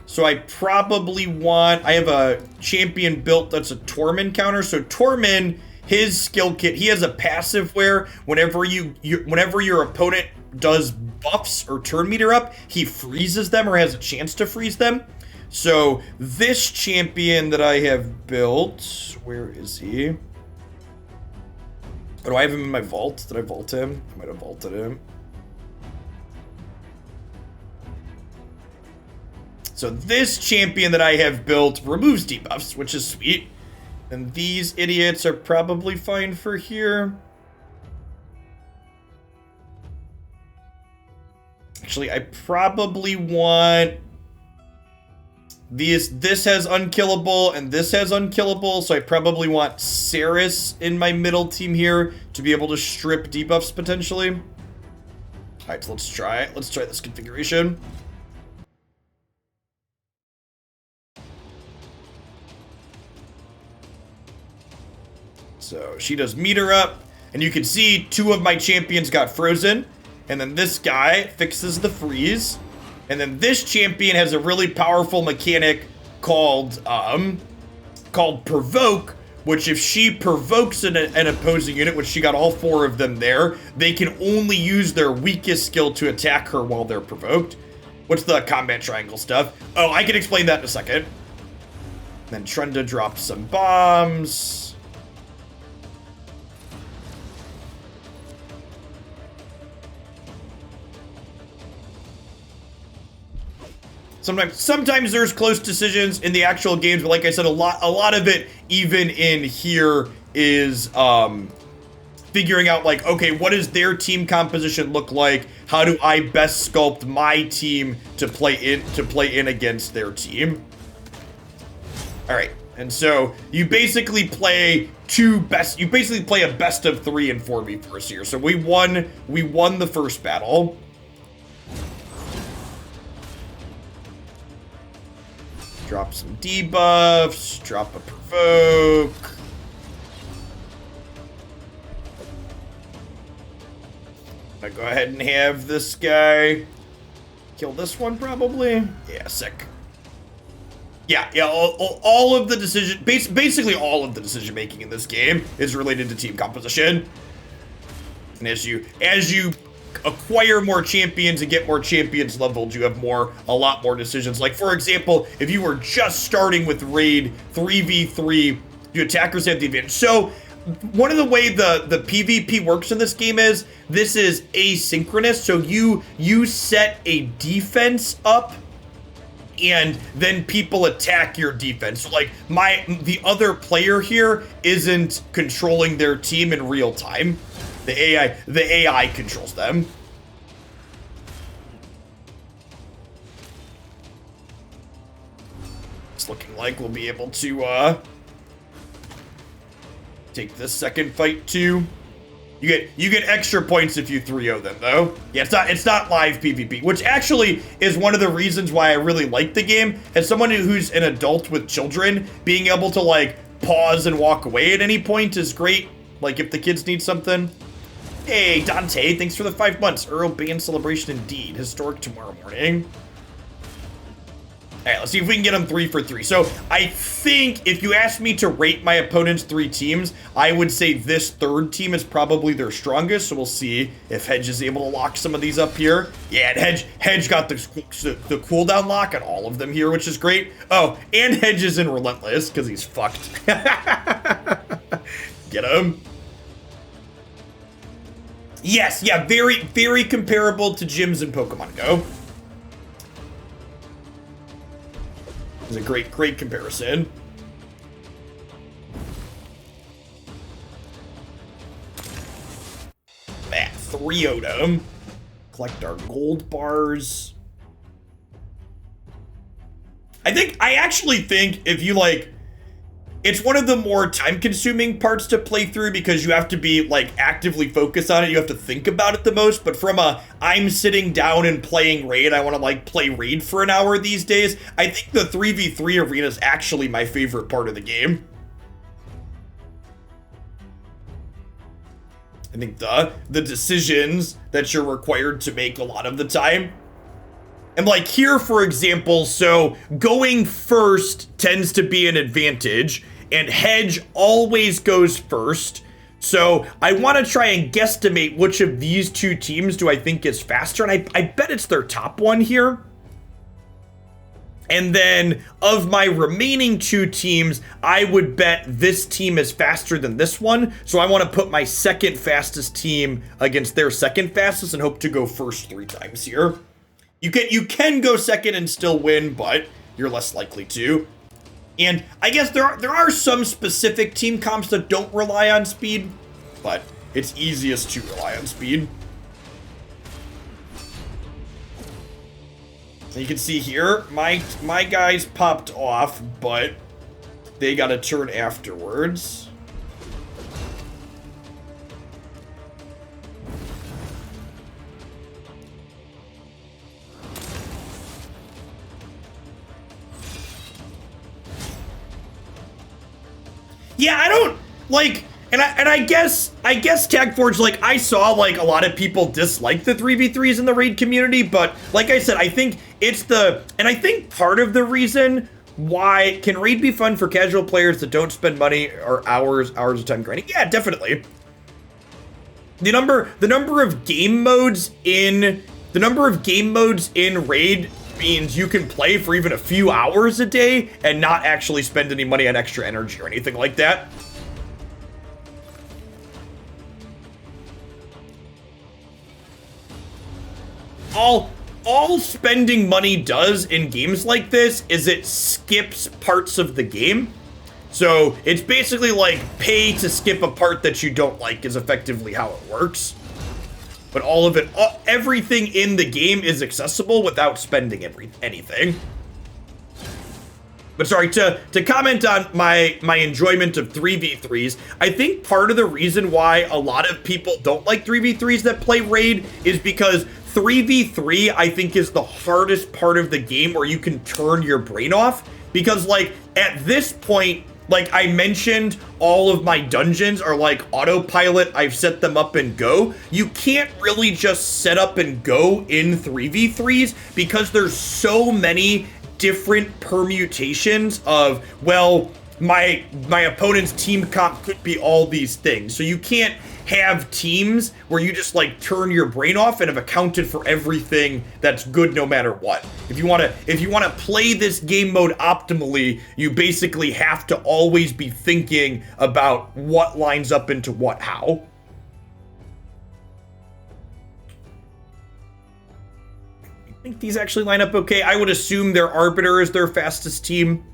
so I probably want, I have a champion built that's a Torment counter. So Torment, his skill kit, he has a passive where whenever your opponent does buffs or turn meter up, he freezes them or has a chance to freeze them. So this champion that I have built, where is he? Oh, do I have him in my vault? Did I vault him? I might have vaulted him. So this champion that I have built removes debuffs, which is sweet. And these idiots are probably fine for here. Actually, I probably want these. This has unkillable and this has unkillable, so I probably want Saris in my middle team here to be able to strip debuffs potentially. All right, so let's try it. Let's try this configuration. So she does meter up, and you can see two of my champions got frozen. And then this guy fixes the freeze. And then this champion has a really powerful mechanic called provoke, which if she provokes an opposing unit, which she got all four of them there, they can only use their weakest skill to attack her while they're provoked. What's the combat triangle stuff? Oh, I can explain that in a second. Then Trenda drops some bombs. Sometimes there's close decisions in the actual games, but like I said, a lot of it, even in here, is figuring out like, okay, what does their team composition look like? How do I best sculpt my team to play in against their team? All right, and so you basically play a best of 3 in 4v4s here. So we won the first battle. Drop some debuffs, drop a provoke. I go ahead and have this guy kill this one probably. Yeah, sick. Yeah, all of the decision, basically all of the decision making in this game is related to team composition. And as you acquire more champions and get more champions leveled, you have a lot more decisions. Like, for example, if you were just starting with raid 3v3, your attackers have the advantage. So one of the way the PvP works in this game is this is asynchronous. So you set a defense up and then people attack your defense. So like the other player here isn't controlling their team in real time. The AI controls them. It's looking like we'll be able to take this second fight too. You get extra points if you 3-0 them though. Yeah, it's not live PvP, which actually is one of the reasons why I really like the game. As someone who's an adult with children, being able to like pause and walk away at any point is great. Like if the kids need something. Hey Dante, thanks for the 5 months. Earl Band celebration indeed. Historic tomorrow morning. All right, let's see if we can get them 3 for 3. So I think if you asked me to rate my opponent's 3 teams, I would say this third team is probably their strongest. So we'll see if Hedge is able to lock some of these up here. Yeah, and Hedge got the cooldown lock on all of them here, which is great. Oh, and Hedge is in Relentless because he's fucked. Get him. Yes, yeah, very, very comparable to gyms in Pokemon Go. It's a great comparison. Man, 3-0'd him. Collect our gold bars. I actually think if you like, it's one of the more time-consuming parts to play through because you have to be like actively focused on it. You have to think about it the most. But from a I'm sitting down and playing Raid, I want to like play Raid for an hour these days. I think the 3v3 arena is actually my favorite part of the game. I think the decisions that you're required to make a lot of the time. And like here, for example, so going first tends to be an advantage, and Hedge always goes first. So I want to try and guesstimate which of these 2 teams do I think is faster, and I bet it's their top one here. And then of my remaining 2 teams, I would bet this team is faster than this one. So I want to put my second fastest team against their second fastest and hope to go first 3 times here. You can go second and still win, but you're less likely to. And I guess there are some specific team comps that don't rely on speed, but it's easiest to rely on speed. You can see here, my guys popped off, but they got a turn afterwards. Yeah, I don't like, and I guess Tagforge, like I saw like a lot of people dislike the 3v3s in the raid community, but like I said, I think it's and I think part of the reason why can raid be fun for casual players that don't spend money or hours of time grinding. Yeah, definitely. The number of game modes in raid means you can play for even a few hours a day and not actually spend any money on extra energy or anything like that. All spending money does in games like this is it skips parts of the game. So it's basically like pay to skip a part that you don't like is effectively how it works. But all of it, everything in the game is accessible without spending anything. But sorry, to comment on my enjoyment of 3v3s, I think part of the reason why a lot of people don't like 3v3s that play Raid is because 3v3, I think, is the hardest part of the game where you can turn your brain off. Because, like, at this point, like I mentioned, all of my dungeons are like autopilot. I've set them up and go. You can't really just set up and go in 3v3s because there's so many different permutations of, well, my opponent's team comp could be all these things. So you can't have teams where you just like turn your brain off and have accounted for everything that's good no matter what. If you want to play this game mode optimally, you basically have to always be thinking about what lines up into what how. I think these actually line up okay. I would assume their Arbiter is their fastest team.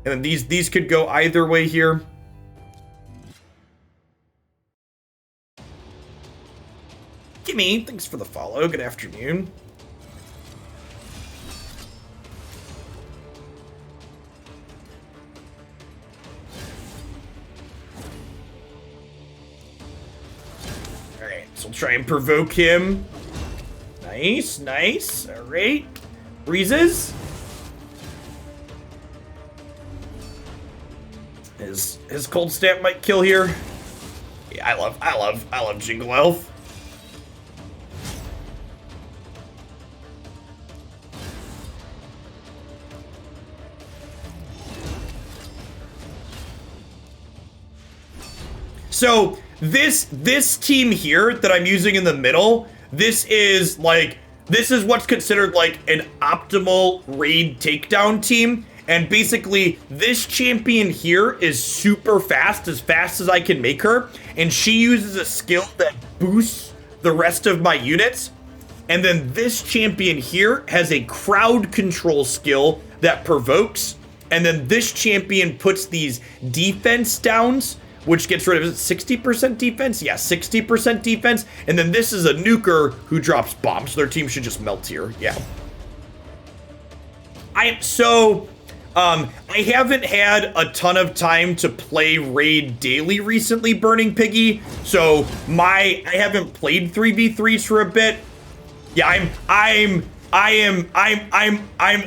And then these could go either way here. Gimme, thanks for the follow. Good afternoon. Alright, so we'll try and provoke him. Nice, nice. Alright. Breezes. His cold snap might kill here. Yeah, I love Jingle Elf. So this team here that I'm using in the middle, this is what's considered like an optimal raid takedown team. And basically, this champion here is super fast as I can make her. And she uses a skill that boosts the rest of my units. And then this champion here has a crowd control skill that provokes. And then this champion puts these defense downs, which gets rid of 60% defense? Yeah, 60% defense. And then this is a nuker who drops bombs. So their team should just melt here. Yeah. I haven't had a ton of time to play Raid daily recently, Burning Piggy. So I haven't played 3v3s for a bit. Yeah, I'm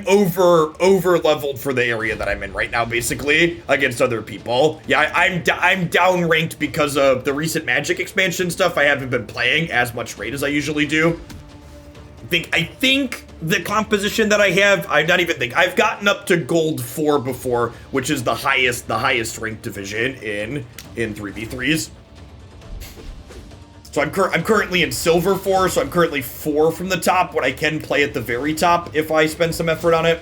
over leveled for the area that I'm in right now, basically, against other people. Yeah, I'm down ranked because of the recent Magic expansion stuff. I haven't been playing as much Raid as I usually do. I think the composition that I have, I've gotten up to gold 4 before, which is the highest ranked division in 3v3s. So I'm currently in silver 4, so I'm currently 4 from the top, when I can play at the very top if I spend some effort on it.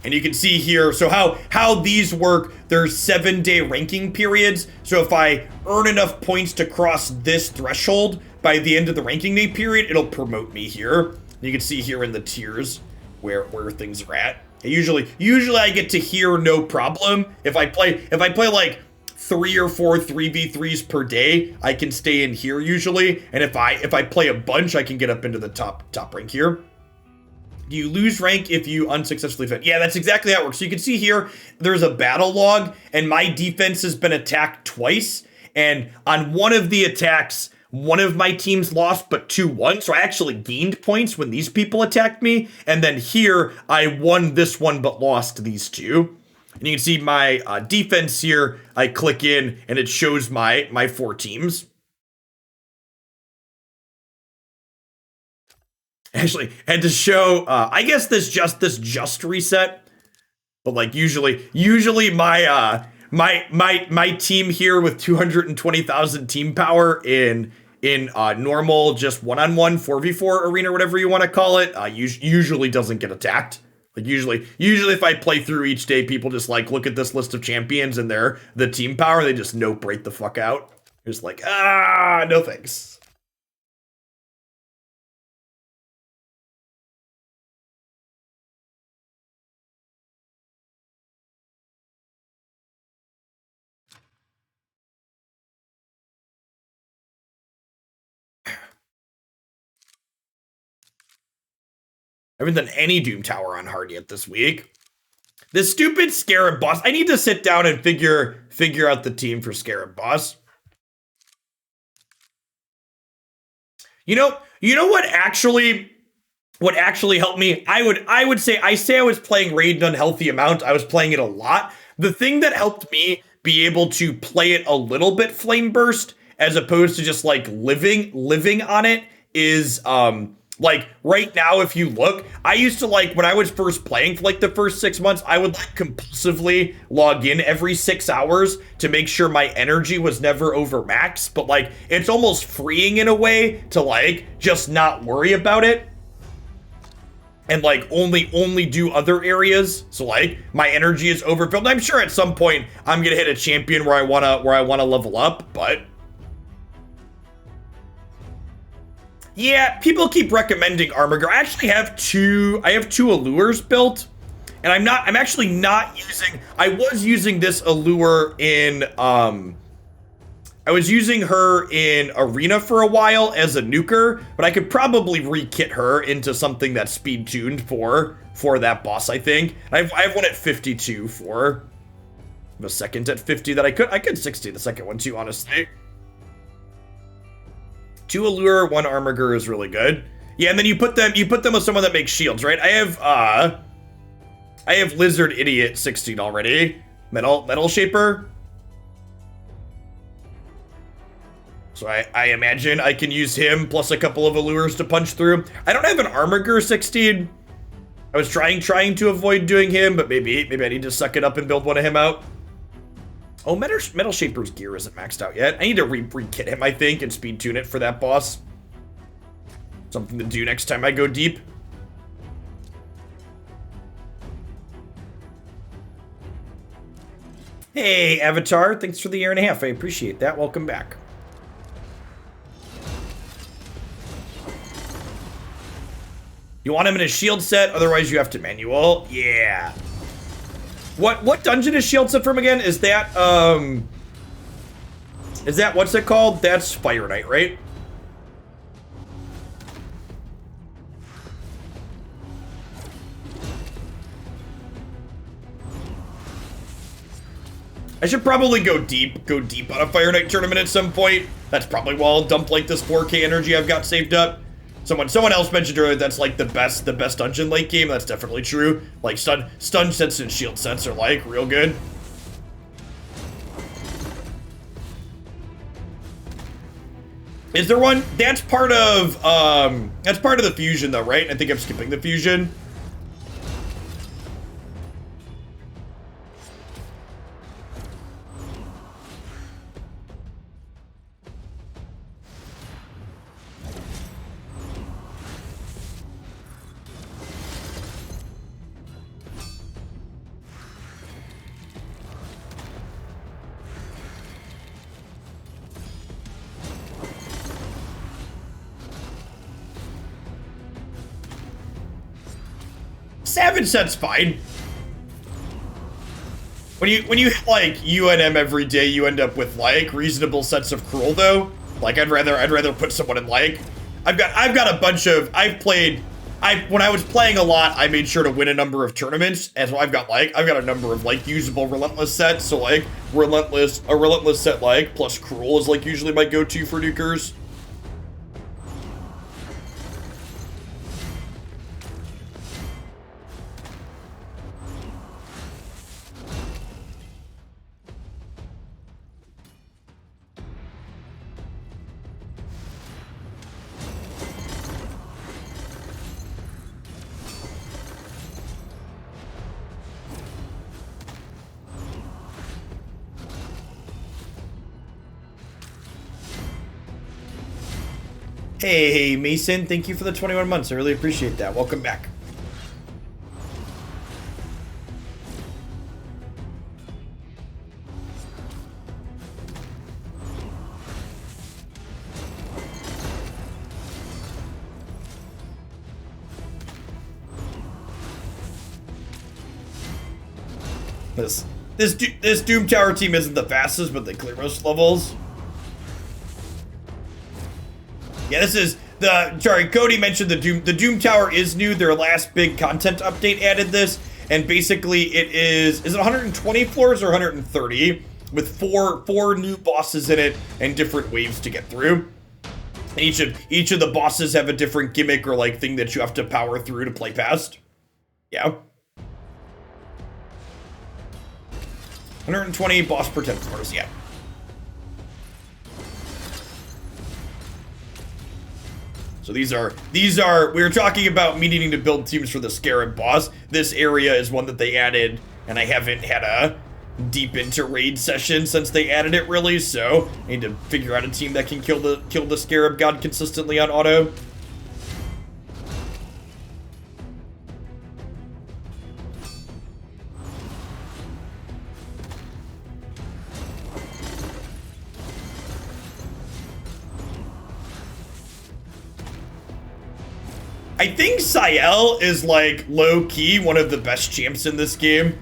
And you can see here, so how these work, there's 7-day ranking periods. So if I earn enough points to cross this threshold by the end of the ranking day period, it'll promote me here. You can see here in the tiers where things are at. Usually I get to here no problem. If I play like 3 or 4 3v3s per day, I can stay in here usually. And if I play a bunch, I can get up into the top rank here. Do you lose rank if you unsuccessfully defend? Yeah, that's exactly how it works. So you can see here, there's a battle log, and my defense has been attacked twice. And on one of the attacks, one of my teams lost, but 2 won. So I actually gained points when these people attacked me. And then here, I won this one, but lost these 2. And you can see my defense here. I click in, and it shows my 4 teams. Actually, and to show, I guess this just reset, but like usually my team here with 220,000 team power in normal just one-on-one 4v4 arena, whatever you want to call it, usually doesn't get attacked. Like usually if I play through each day, people just like look at this list of champions and the team power, they just nope right the fuck out. Just like no thanks. I haven't done any Doom Tower on hard yet this week. This stupid Scarab boss. I need to sit down and figure out the team for Scarab boss. You know what actually helped me? I would say I was playing Raid an unhealthy amount. I was playing it a lot. The thing that helped me be able to play it a little bit flame burst as opposed to just like living on it is like right now, if you look, I used to like when I was first playing for like the first 6 months, I would like compulsively log in every 6 hours to make sure my energy was never over max. But like, it's almost freeing in a way to like just not worry about it and like only do other areas. So like my energy is overfilled. I'm sure at some point I'm gonna hit a champion where I wanna level up, but. Yeah, people keep recommending Armor Girl. I actually have two allures built, and I'm actually not using, I was using this allure in, I was using her in Arena for a while as a nuker, but I could probably re-kit her into something that's speed tuned for that boss, I think. I have one at 52 for The second at 50 that I could 60 the second one too, honestly. 2 allure, 1 armor is really good. Yeah, and then you put them with someone that makes shields, right? I have lizard idiot 16 already. Metal shaper. So I imagine I can use him plus a couple of allures to punch through. I don't have an armor 16. I was trying to avoid doing him, but maybe I need to suck it up and build one of him out. Oh, Metal Shaper's gear isn't maxed out yet. I need to re-kit him, I think, and speed tune it for that boss. Something to do next time I go deep. Hey, Avatar, thanks for the 1.5 years. I appreciate that. Welcome back. You want him in a shield set, otherwise you have to manual. Yeah. What dungeon is shield set from again? Is that what's it called? That's Fire Knight, right? I should probably go deep on a Fire Knight tournament at some point. That's probably why I'll dump like this 4K energy I've got saved up. Someone else mentioned earlier that's like the best dungeon late game. That's definitely true. Like stun sets and shield sets are like real good. Is there one? That's part of the fusion though, right? I think I'm skipping the fusion. Savage set's fine. When you hit like UNM every day, you end up with like reasonable sets of cruel though. Like I'd rather put someone in like I've got a bunch of when I was playing a lot, I made sure to win a number of tournaments, and so I've got a number of like usable relentless sets. So like a relentless set like plus cruel is like usually my go-to for nukers. Hey, Mason, thank you for the 21 months. I really appreciate that. Welcome back. This Doom Tower team isn't the fastest, but they clear most levels. Yeah, this is sorry, Cody mentioned the Doom Tower is new. Their last big content update added this, and basically is it 120 floors or 130 with four new bosses in it and different waves to get through. And each of the bosses have a different gimmick or like thing that you have to power through to play past. Yeah. 120 boss per 10 floors, yeah. So these are, we were talking about me needing to build teams for the Scarab boss. This area is one that they added, and I haven't had a deep into raid session since they added it really, so I need to figure out a team that can kill the Scarab god consistently on auto. I think Sael is like low-key one of the best champs in this game.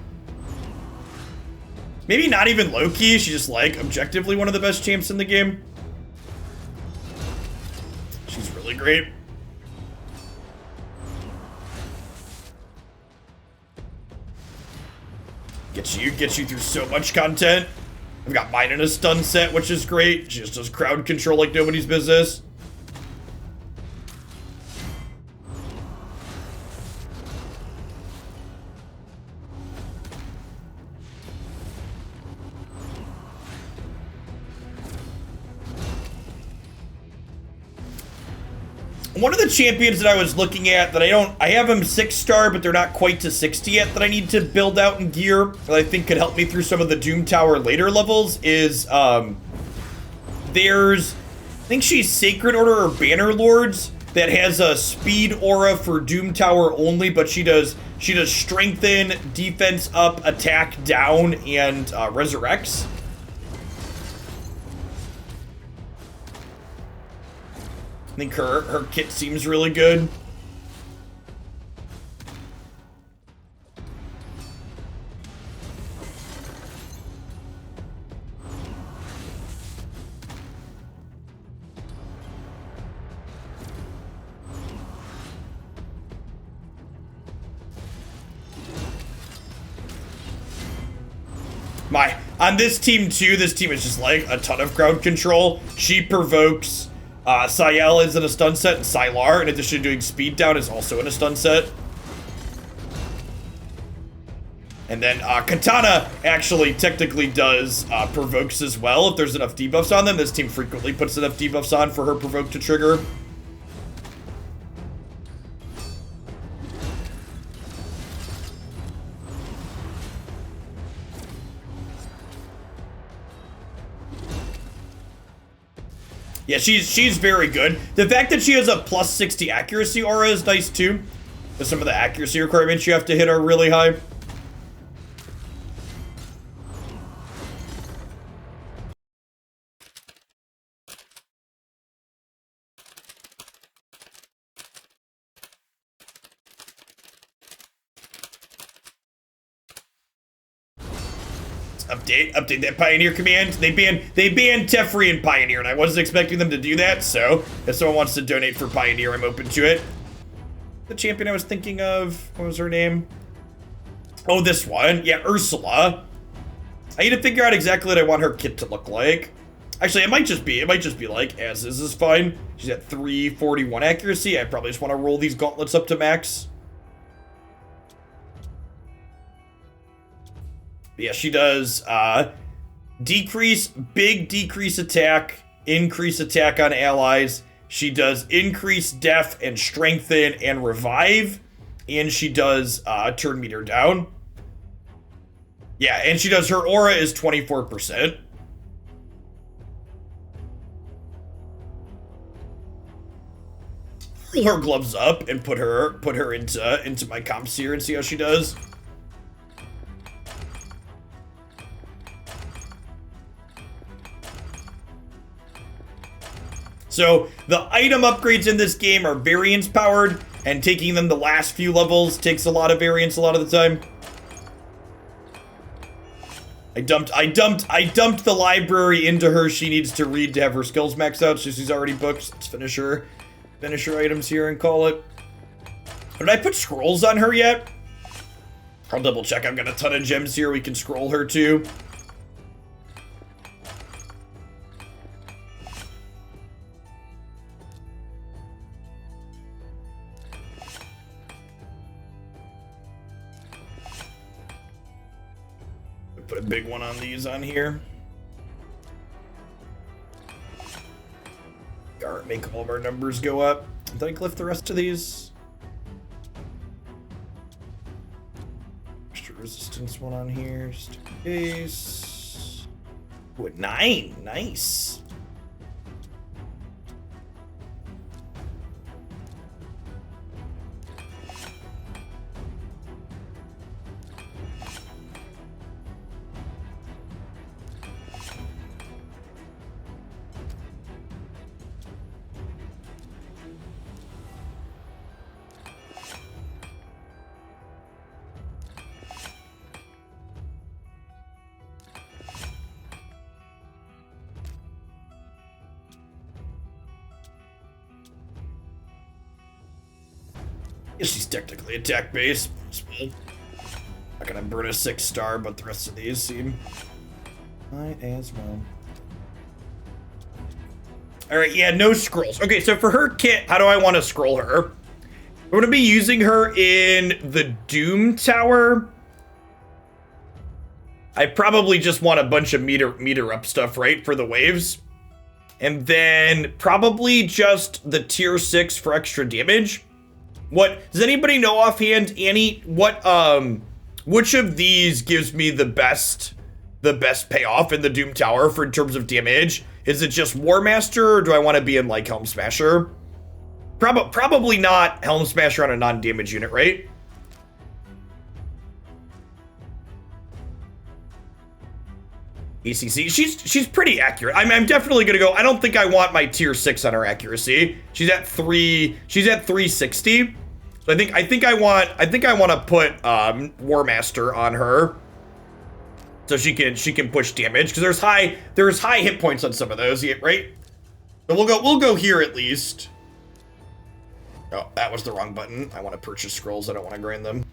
Maybe not even low-key, she's just like objectively one of the best champs in the game. She's really great. Gets you through so much content. I've got mine in a stun set, which is great. She just does crowd control like nobody's business. One of the champions that I was looking at that I have them 6-star, but they're not quite to 60 yet, that I need to build out in gear, that I think could help me through some of the Doom Tower later levels is, there's, I think she's Sacred Order or Banner Lords, that has a speed aura for Doom Tower only, but she does strengthen, defense up, attack down, and resurrects. I think her kit seems really good. On this team too, this team is just like a ton of crowd control. She provokes Sayel is in a stun set, and Sylar, in addition to doing speed down, is also in a stun set. And then Katana actually technically does provokes as well if there's enough debuffs on them. This team frequently puts enough debuffs on for her provoke to trigger. Yeah, she's very good. The fact that she has a plus 60 accuracy aura is nice too. But some of the accuracy requirements you have to hit are really high. Update that Pioneer command. They banned Teferi and Pioneer, and I wasn't expecting them to do that, so if someone wants to donate for Pioneer, I'm open to it. The champion I was thinking of, what was her name? Oh, this one. Yeah, Ursula. I need to figure out exactly what I want her kit to look like. Actually, it might just be like, as is fine. She's at 341 accuracy. I probably just want to roll these gauntlets up to max. Yeah, she does big decrease attack, increase attack on allies. She does increase def and strengthen and revive. And she does turn meter down. Yeah, and she does, her aura is 24%. Pull her gloves up and put her into my comps here and see how she does. So the item upgrades in this game are variance powered, and taking them the last few levels takes a lot of variance a lot of the time. I dumped the library into her. She needs to read to have her skills maxed out, so she's already booked. Let's finish her items here and call it. Did I put scrolls on her yet? I'll double check. I've got a ton of gems here we can scroll her to. Put a big one on these on here. Make all of our numbers go up. Did I glyph the rest of these? Extra resistance one on here, just in case. Ooh, 9, nice. She's technically attack base. Not gonna burn a 6-star, but the rest of these seem might as well. All right, yeah, no scrolls. Okay, so for her kit, how do I want to scroll her? I'm gonna be using her in the Doom Tower. I probably just want a bunch of meter up stuff, right, for the waves. And then probably just the tier 6 for extra damage. What does anybody know offhand, Annie? What which of these gives me the best payoff in the Doom Tower for in terms of damage? Is it just War Master, or do I want to be in like Helm Smasher? Probably not Helm Smasher on a non-damage unit, right? ACC, she's pretty accurate. I'm definitely gonna go. I don't think I want my tier 6 on her accuracy. She's at 360. So I think I want to put War Master on her, so she can push damage, because there's high hit points on some of those, right? So we'll go here at least. Oh, that was the wrong button. I want to purchase scrolls. I don't want to grind them.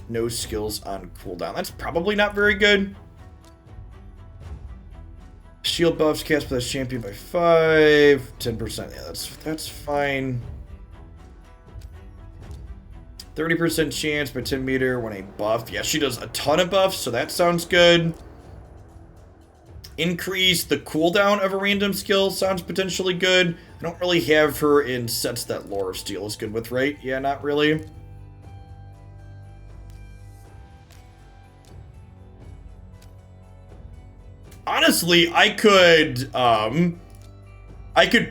No skills on cooldown. That's probably not very good. Shield buffs cast by the champion by 5. 10%. Yeah, that's fine. 30% chance by 10 meter when a buff. Yeah, she does a ton of buffs, so that sounds good. Increase the cooldown of a random skill sounds potentially good. I don't really have her in sets that Lore of Steel is good with, right? Yeah, not really. Honestly, I could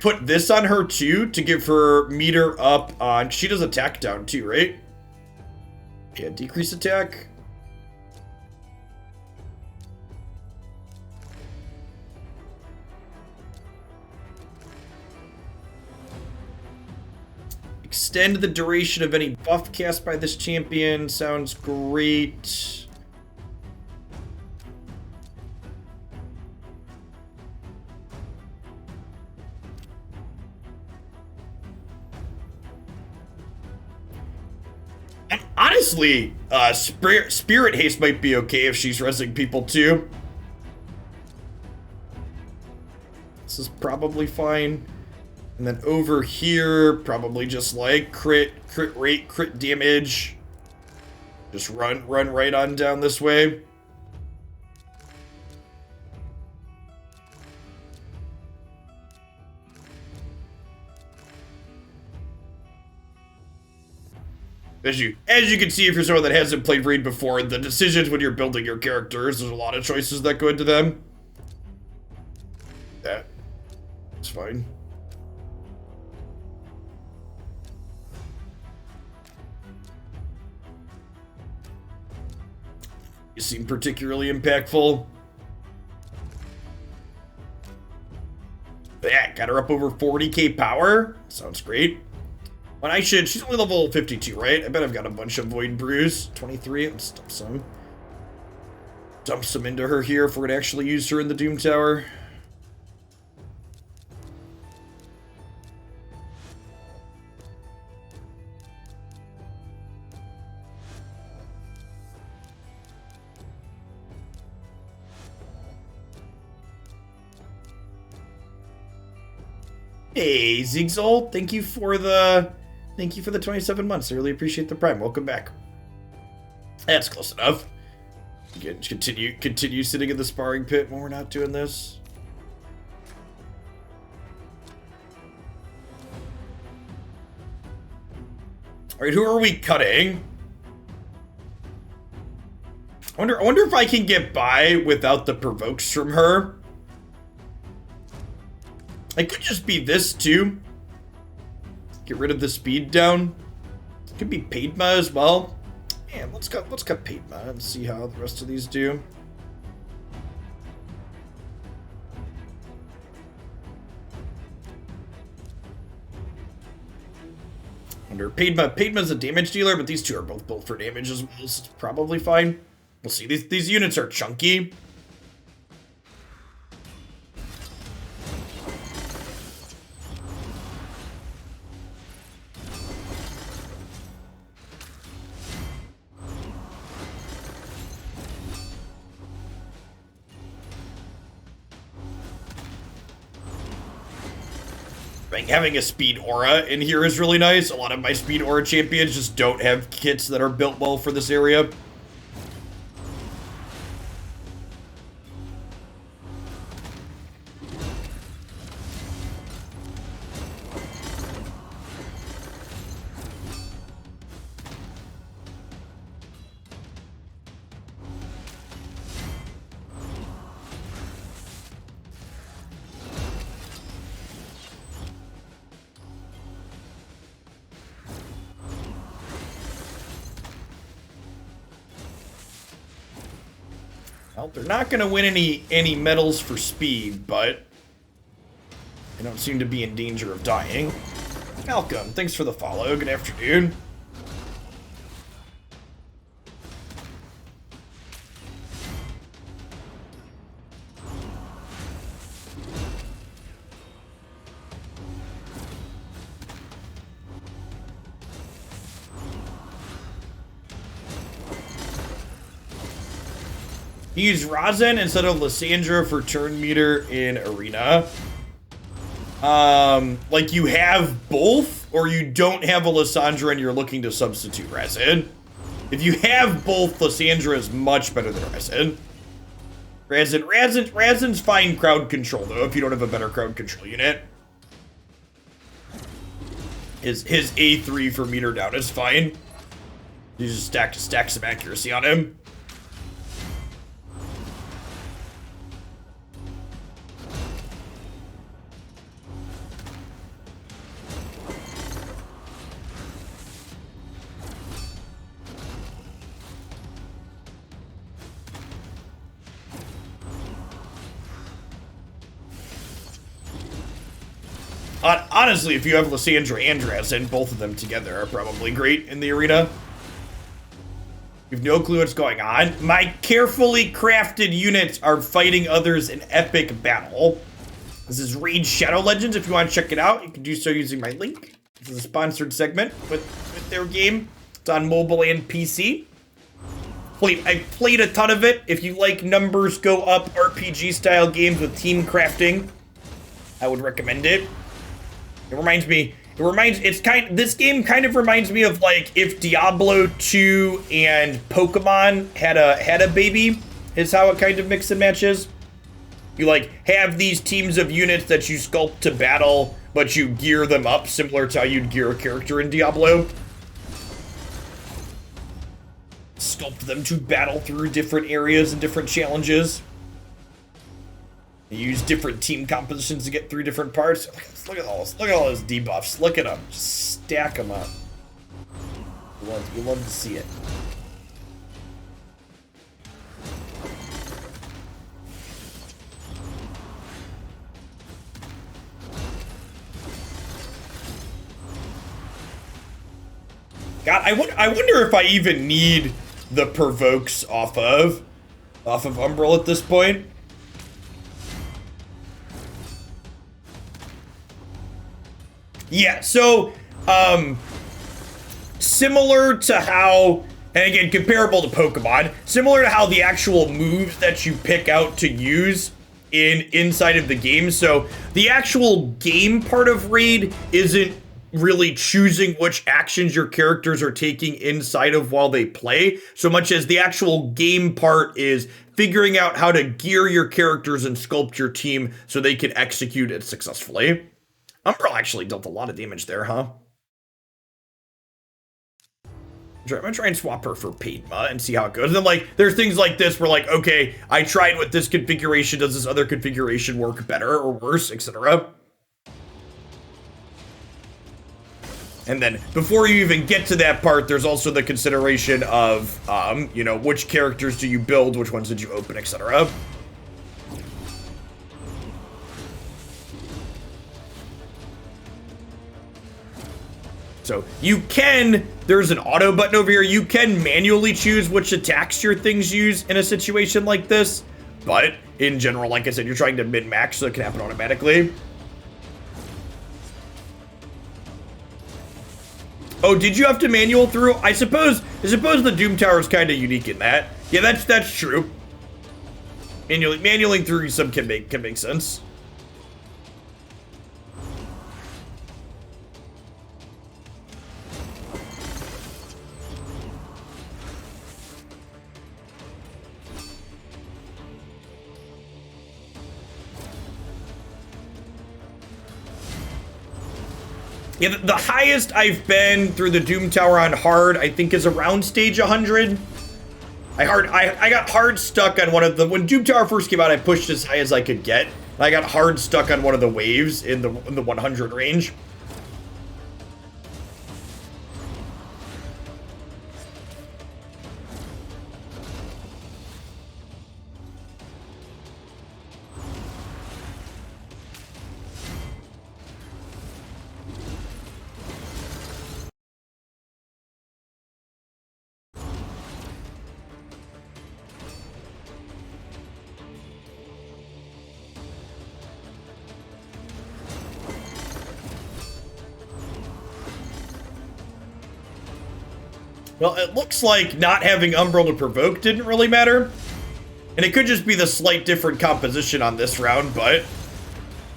put this on her too to give her meter up on. She does attack down too, right? Yeah, decrease attack. Extend the duration of any buff cast by this champion. Sounds great. Honestly, Spirit Haste might be okay if she's resing people too. This is probably fine. And then over here, probably just like crit rate, crit damage. Just run right on down this way. As you can see, if you're someone that hasn't played Raid before, the decisions when you're building your characters, there's a lot of choices that go into them. That's fine. You seem particularly impactful. Yeah, got her up over 40k power. Sounds great. When she's only level 52, right? I bet I've got a bunch of Void Brews. 23, let's dump some. Dump some into her here if we're gonna actually use her in the Doom Tower. Hey, Zigzol, thank you for the 27 months. I really appreciate the Prime. Welcome back. That's close enough. Again, continue sitting in the sparring pit when we're not doing this. All right, who are we cutting? I wonder if I can get by without the provokes from her. It could just be this too. Get rid of the speed down. It could be Padma as well. Yeah, let's cut Padma and see how the rest of these do. wonder. Padma's a damage dealer, but these two are both built for damage as well, so it's probably fine. We'll see. These units are chunky. Having a speed aura in here is really nice. A lot of my speed aura champions just don't have kits that are built well for this area. Well, they're not going to win any medals for speed, but they don't seem to be in danger of dying. Malcolm, thanks for the follow. Good afternoon. Use Razen instead of Lysandra for turn meter in Arena. Like you have both, or you don't have a Lysandra and you're looking to substitute Razen. If you have both, Lysandra is much better than Razen. Razen's fine crowd control though, if you don't have a better crowd control unit. His A3 for meter down is fine. You just stack some accuracy on him. Honestly, if you have Lysandra and Razen, both of them together are probably great in the arena. You have no clue what's going on. My carefully crafted units are fighting others in epic battle. This is Raid Shadow Legends. If you want to check it out, you can do so using my link. This is a sponsored segment with their game. It's on mobile and PC. I played a ton of it. If you like numbers go up RPG style games with team crafting, I would recommend it. This game kind of reminds me of like if Diablo 2 and Pokemon had a baby, is how it kind of mix and matches. You like have these teams of units that you sculpt to battle, but you gear them up similar to how you'd gear a character in Diablo. Sculpt them to battle through different areas and different challenges. You use different team compositions to get through different parts. Look at all this. Look at all those debuffs. Look at them. Just stack them up. You love to see it. God, I wonder if I even need the provokes off of Umbral at this point. Yeah, so, similar to how, and again, comparable to Pokemon, similar to how the actual moves that you pick out to use inside of the game. So, the actual game part of Raid isn't really choosing which actions your characters are taking inside of while they play, so much as the actual game part is figuring out how to gear your characters and sculpt your team so they can execute it successfully. Umbral actually dealt a lot of damage there, huh? I'm gonna try and swap her for Padma and see how it goes. And then, like, there's things like this where, like, okay, I tried with this configuration, does this other configuration work better or worse, etc.? And then, before you even get to that part, there's also the consideration of, you know, which characters do you build, which ones did you open, etc. So you can, there's an auto button over here. You can manually choose which attacks your things use in a situation like this. But in general, like I said, you're trying to min-max so it can happen automatically. Oh, did you have to manual through? I suppose the Doom Tower is kind of unique in that. Yeah, that's true. Manualing through some can make sense. Yeah, the highest I've been through the Doom Tower on hard, I think, is around stage 100. I got hard stuck on one of the, when Doom Tower first came out, I pushed as high as I could get. And I got hard stuck on one of the waves in the 100 range. Well, it looks like not having Umbral to provoke didn't really matter. And it could just be the slight different composition on this round, but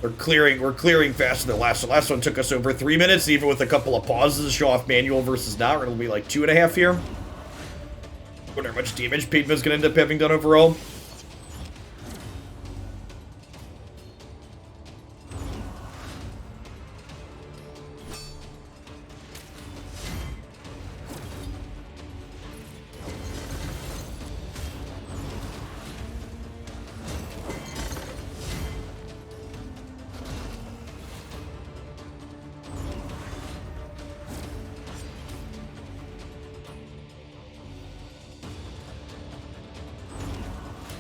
we're clearing faster than the last one. The last one took us over 3 minutes, even with a couple of pauses to show off manual versus not. It'll be like 2.5 here. Wonder how much damage Padma's gonna end up having done overall.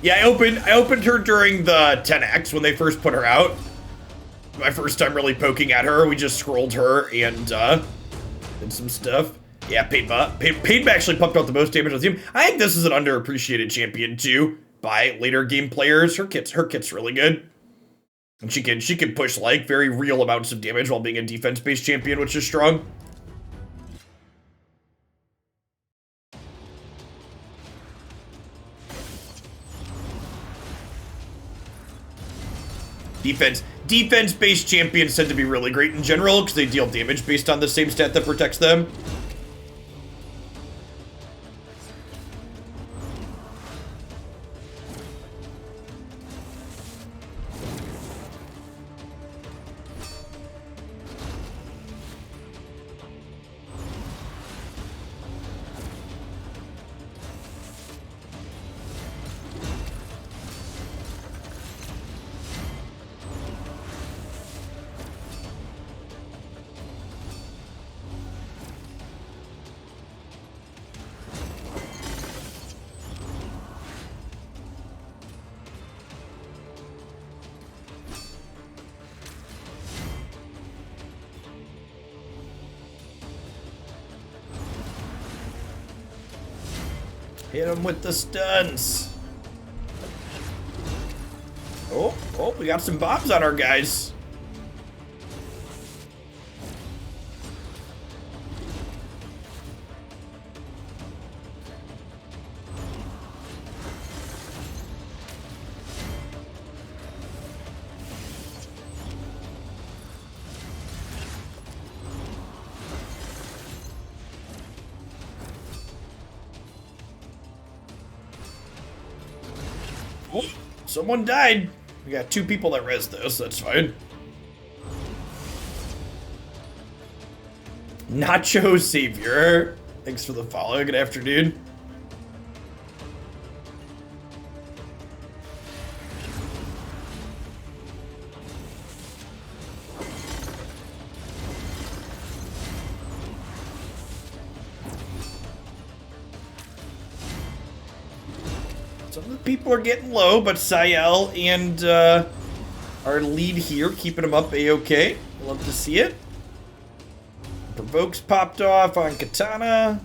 Yeah, I opened her during the 10X when they first put her out. My first time really poking at her. We just scrolled her and did some stuff. Yeah, Padma actually pumped out the most damage on the team. I think this is an underappreciated champion too by later game players. Her kit's really good. And she can push like very real amounts of damage while being a defense-based champion, which is strong. Defense-based champions tend to be really great in general because they deal damage based on the same stat that protects them. Hit him with the stuns. Oh, we got some bombs on our guys. Oh, someone died. We got 2 people that res this, that's fine. Nacho Savior. Thanks for the follow. Good afternoon. Some of the people are getting low, but Sayel and our lead here keeping them up a-okay. Love to see it. Provokes popped off on Katana.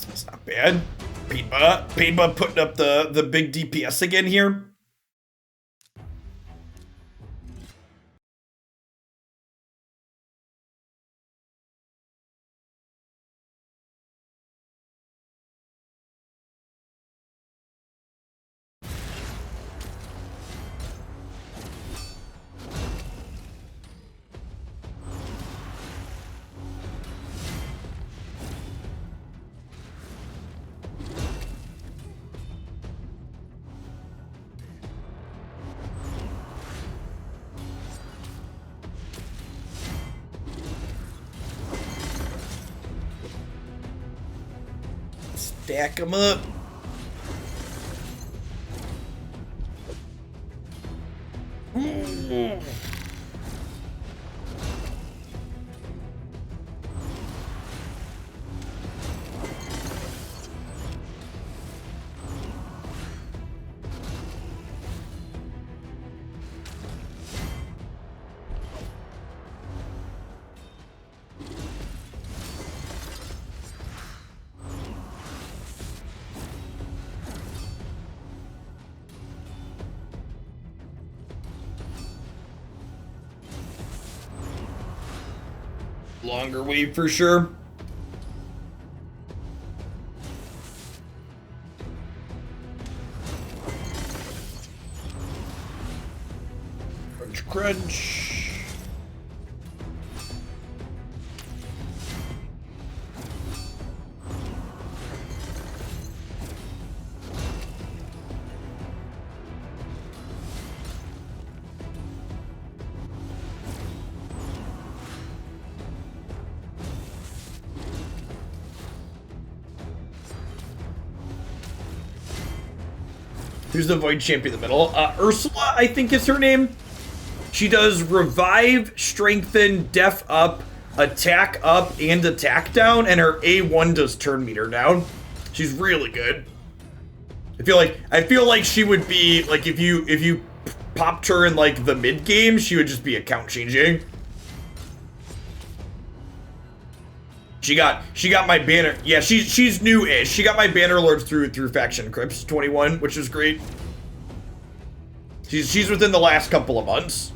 It's not bad. Painba putting up the big DPS again here. Stack them up. Longer wave for sure. Crunch, crunch. Who's the Void Champion in the middle? Ursula, I think is her name. She does Revive, Strengthen, Def up, Attack up, and Attack down, and her A1 does Turn Meter down. She's really good. I feel like she would be like if you popped her in like the mid game, she would just be account changing. She got my banner. Yeah, she's new-ish. She got my banner lords through faction crypts 21, which is great. She's within the last couple of months.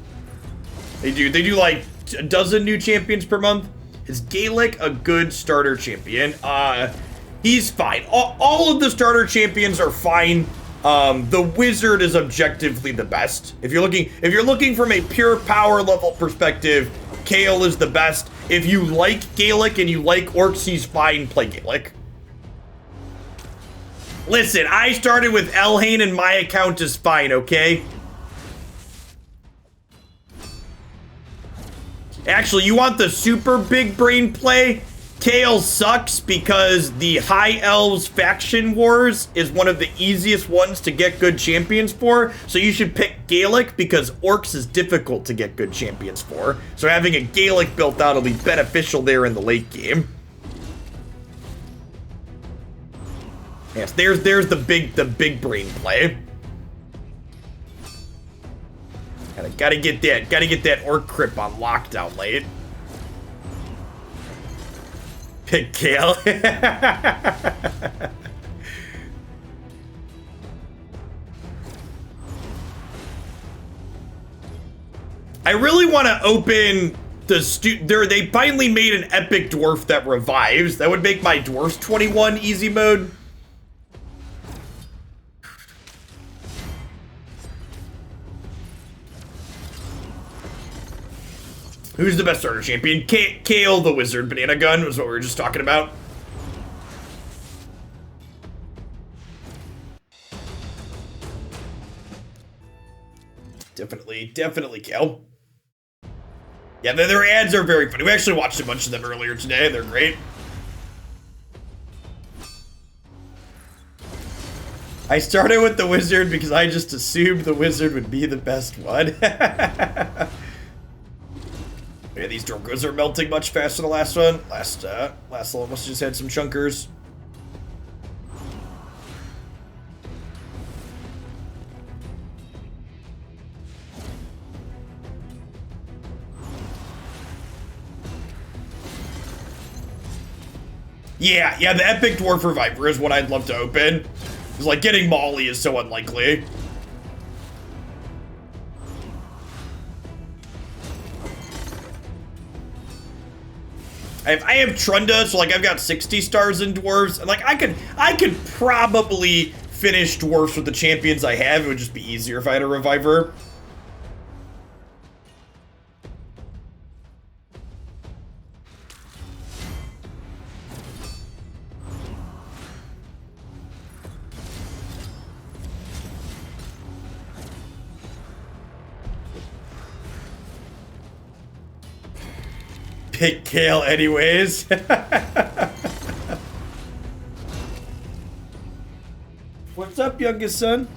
They do like a dozen new champions per month. Is Gaelic a good starter champion? He's fine. All of the starter champions are fine. The wizard is objectively the best. If you're looking from a pure power level perspective, Kale is the best. If you like Gaelic and you like orcs, he's fine. Play Gaelic. Listen, I started with Elhain and my account is fine, okay? Actually, you want the super big brain play? Kale sucks because the High Elves Faction Wars is one of the easiest ones to get good champions for. So you should pick Gaelic because Orcs is difficult to get good champions for. So having a Gaelic built out will be beneficial there in the late game. Yes, there's the big brain play. Gotta get that Orc Crypt on lockdown late. Pick Kale. I really want to open the they finally made an epic dwarf that revives. That would make my dwarfs 21 easy mode. Who's the best starter champion? Kale the Wizard. Banana Gun was what we were just talking about. Definitely Kale. Yeah, their ads are very funny. We actually watched a bunch of them earlier today. They're great. I started with the wizard because I just assumed the wizard would be the best one. Yeah, these Dorgos are melting much faster than the last one. Last level must have just had some chunkers. Yeah, the Epic Dwarf Reviver is what I'd love to open. It's like getting Molly is so unlikely. I have Trunda, so like I've got 60 stars in dwarves, and like I could probably finish dwarves with the champions I have. It would just be easier if I had a reviver. Pick Kale anyways. What's up, youngest son?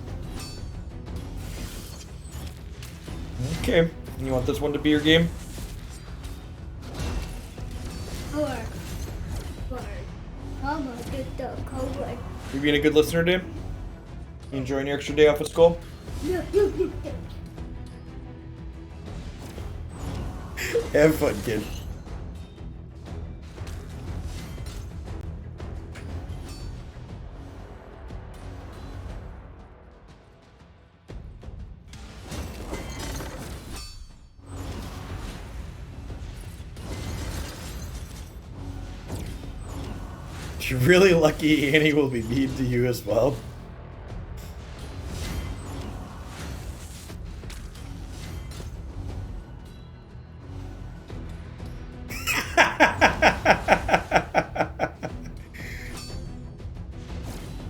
Okay, you want this one to be your game? You being a good listener, dude? You enjoying your extra day off of school? Have fun, kid. You're really lucky Annie will be mean to you as well.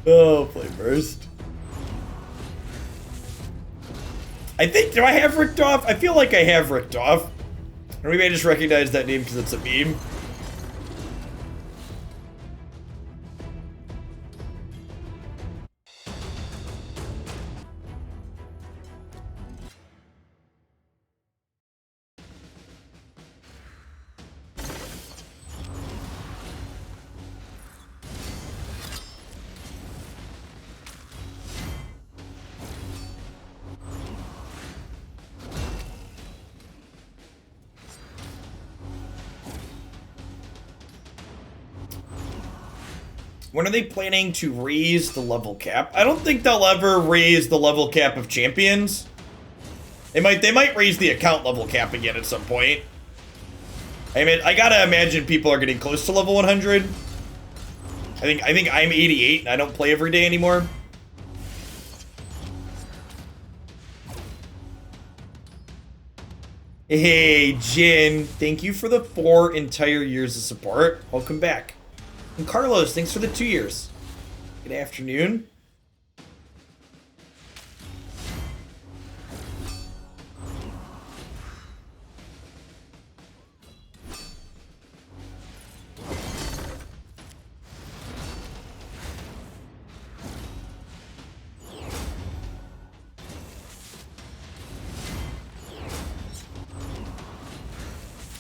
Oh, play burst. I think, do I have Richtoff? I feel like I have Richtoff. Or maybe I just recognize that name because it's a meme. When are they planning to raise the level cap? I don't think they'll ever raise the level cap of champions. They might raise the account level cap again at some point. I mean, I gotta imagine people are getting close to level 100. I think I'm 88 and I don't play every day anymore. Hey, Jin, thank you for the 4 entire years of support. Welcome back. And Carlos, thanks for the 2 years. Good afternoon.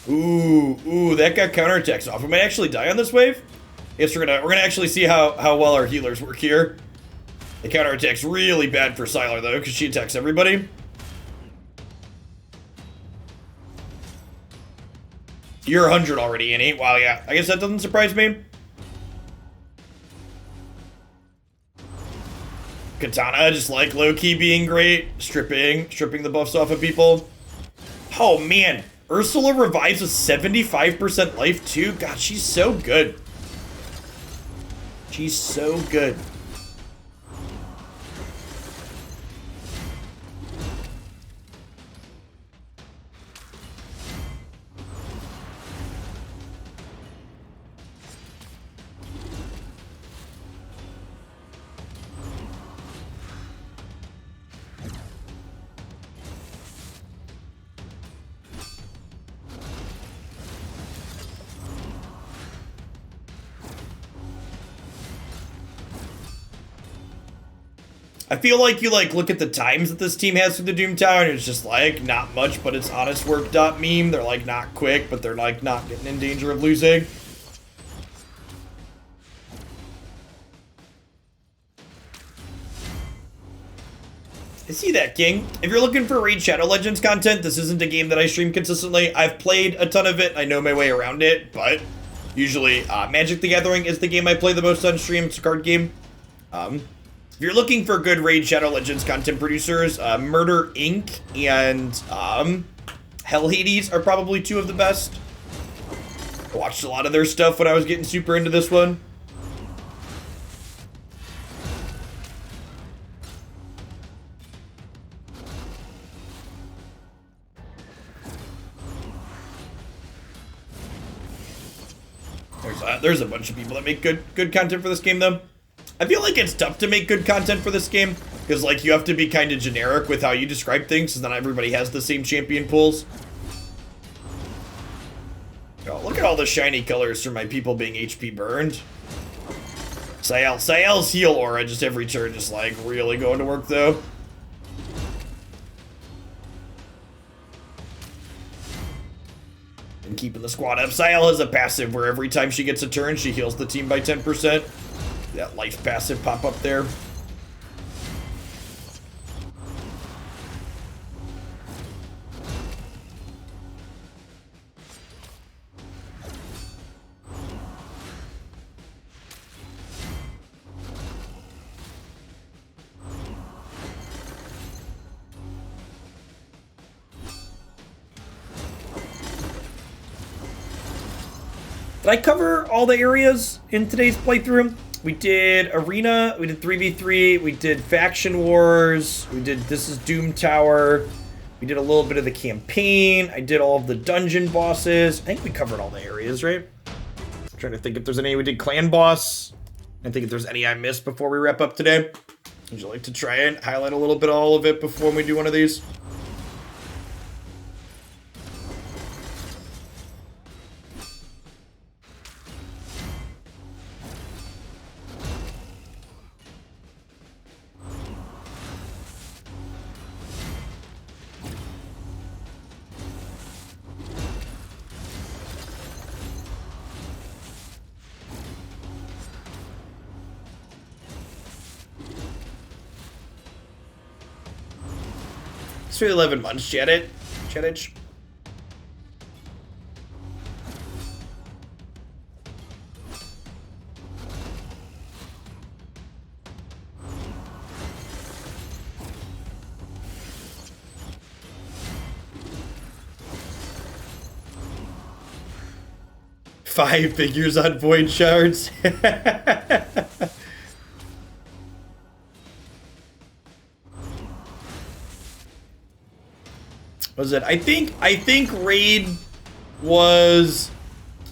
Ooh, that got counterattacks off. We might actually die on this wave. Yes, we're gonna actually see how well our healers work here. The counterattack's really bad for Sylar though, because she attacks everybody. You're 100 already, Annie. Wow, yeah. I guess that doesn't surprise me. Katana just like low-key being great, stripping the buffs off of people. Oh man, Ursula revives with 75% life too. God, she's so good. She's so good. I feel like you like look at the times that this team has through the Doom Tower, and it's just like not much, but it's honest work meme. They're like not quick, but they're like not getting in danger of losing. I see that, King. If you're looking for Raid Shadow Legends content, this isn't a game that I stream consistently. I've played a ton of it. I know my way around it, but usually Magic the Gathering is the game I play the most on stream. It's a card game. If you're looking for good Raid Shadow Legends content producers, Murder Inc. and Hell Hades are probably two of the best. I watched a lot of their stuff when I was getting super into this one. There's a bunch of people that make good content for this game, though. I feel like it's tough to make good content for this game, because, like, you have to be kind of generic with how you describe things, so not everybody has the same champion pools. Oh, look at all the shiny colors from my people being HP burned. Sael's heal aura just every turn, just, like, really going to work, though. And keeping the squad up. Sael has a passive where every time she gets a turn, she heals the team by 10%. That life passive pop up there. Did I cover all the areas in today's playthrough? We did Arena, we did 3v3, we did Faction Wars, we did This is Doom Tower, we did a little bit of the campaign, I did all of the dungeon bosses. I think we covered all the areas, right? I'm trying to think if there's any. We did Clan Boss. I think if there's any I missed before we wrap up today. Would you like to try and highlight a little bit of all of it before we do one of these? It's for 11 months, Jedit. Jedit. Five figures on void shards. Was it? I think Raid was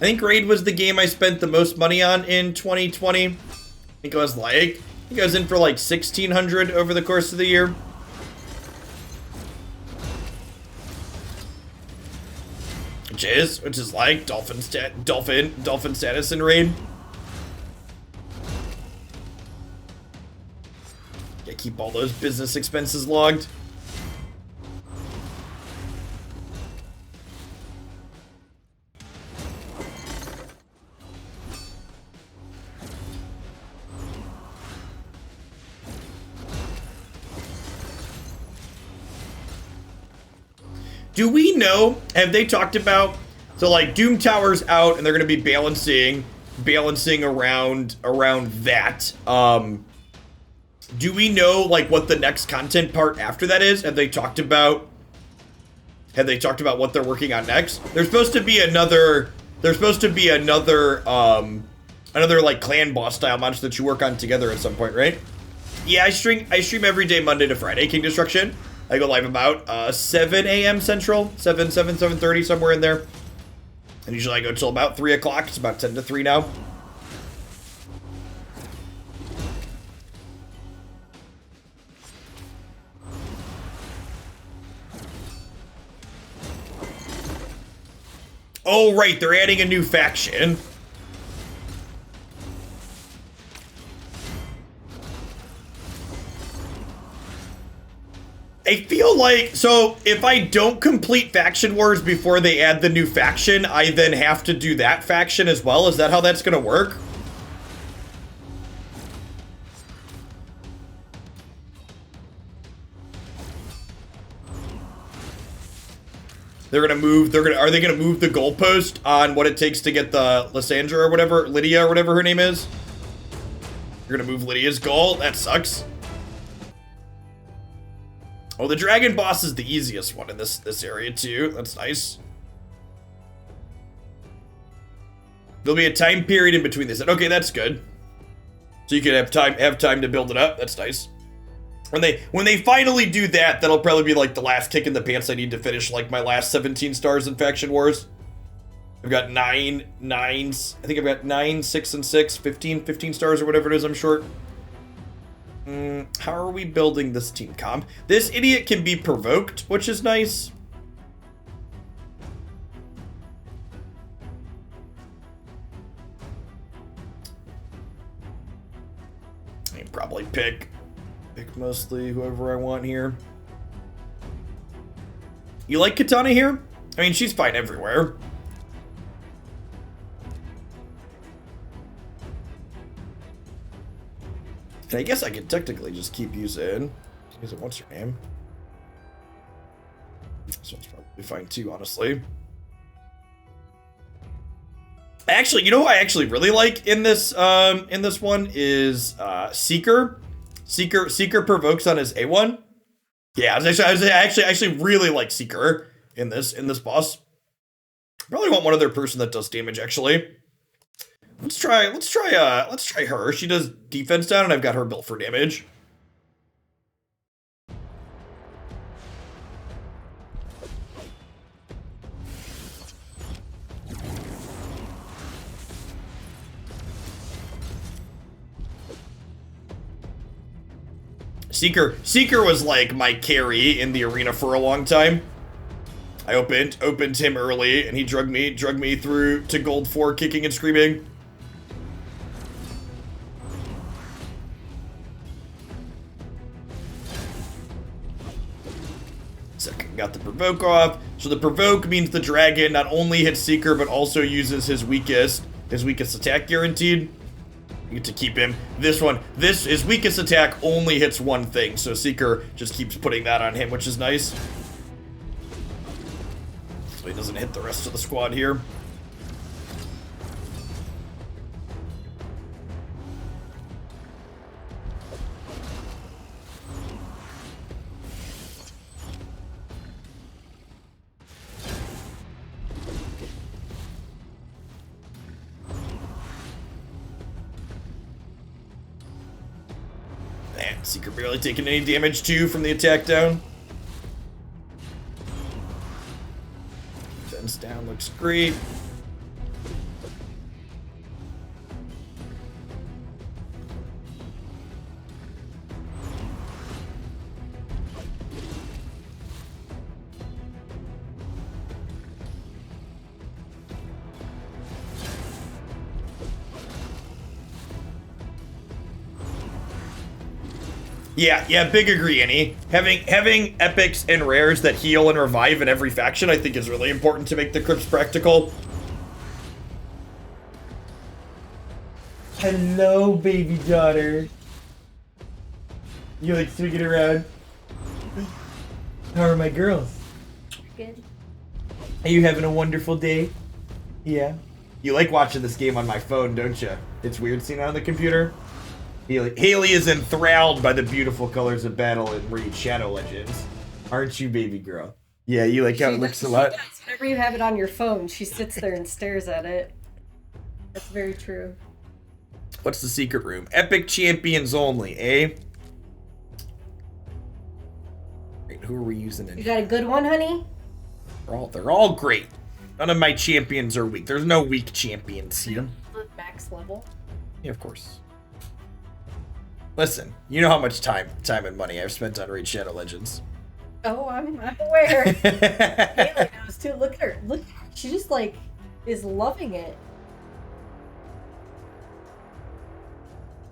the game I spent the most money on in 2020. I think I was in for like 1,600 over the course of the year. Which is like dolphin status in Raid. Gotta keep all those business expenses logged. Do we know, have they talked about, so like Doom Tower's out and they're going to be balancing around that. Do we know like what the next content part after that is? Have they talked about what they're working on next? There's supposed to be another like clan boss style match that you work on together at some point, right? Yeah, I stream every day Monday to Friday, King Destruction. I go live about 7 a.m. Central, 7:30, somewhere in there. And usually I go till about 3 o'clock. It's about 10 to 3 now. Oh, right, they're adding a new faction. I feel like, so if I don't complete Faction Wars before they add the new faction, I then have to do that faction as well. Is that how that's gonna work? Are they gonna move the goalpost on what it takes to get the Lysandra or whatever, Lydia or whatever her name is? You're gonna move Lydia's goal? That sucks. Oh, the dragon boss is the easiest one in this area too. That's nice. There'll be a time period in between this. Okay, that's good. So you can have time to build it up. That's nice. When they finally do that, that'll probably be like the last kick in the pants I need to finish like my last 17 stars in Faction Wars. I've got 9 nines. I think I've got 9, 6, and 6, 15 stars or whatever it is I'm short. How are we building this team comp? This idiot can be provoked, which is nice. I can probably pick mostly whoever I want here. You like Katana here? I mean, she's fine everywhere. And I guess I could technically just keep using what's her name? This one's probably fine too, honestly. Actually, you know who I actually really like in this one is Seeker. Seeker provokes on his A1. Yeah, I actually really like Seeker in this boss. Probably want one other person that does damage actually. Let's try her. She does defense down, and I've got her built for damage. Seeker was like my carry in the arena for a long time. I opened him early, and he drug me through to gold 4, kicking and screaming. Second, got the provoke off. So the provoke means the dragon not only hits Seeker, but also uses his weakest attack guaranteed. You get to keep him. His weakest attack only hits one thing, so Seeker just keeps putting that on him, which is nice. So he doesn't hit the rest of the squad here. Seeker barely taking any damage too from the attack down. Defense down looks great. Yeah, big agree, Annie. Having epics and rares that heal and revive in every faction, I think is really important to make the crypts practical. Hello, baby daughter. You like swinging around? How are my girls? Good. Are you having a wonderful day? Yeah. You like watching this game on my phone, don't you? It's weird seeing it on the computer. Haley is enthralled by the beautiful colors of battle in Raid Shadow Legends. Aren't you, baby girl? Yeah, you like how it looks a lot? Does. Whenever you have it on your phone, she sits there and stares at it. That's very true. What's the secret room? Epic champions only, eh? Wait, who are we using in You got a good one, honey? They're all great. None of my champions are weak. There's no weak champions, see them? Max level. Yeah, of course. Listen, you know how much time and money I've spent on Raid Shadow Legends. Oh, I'm aware. Haley knows too. Look at her. Look, she just like is loving it.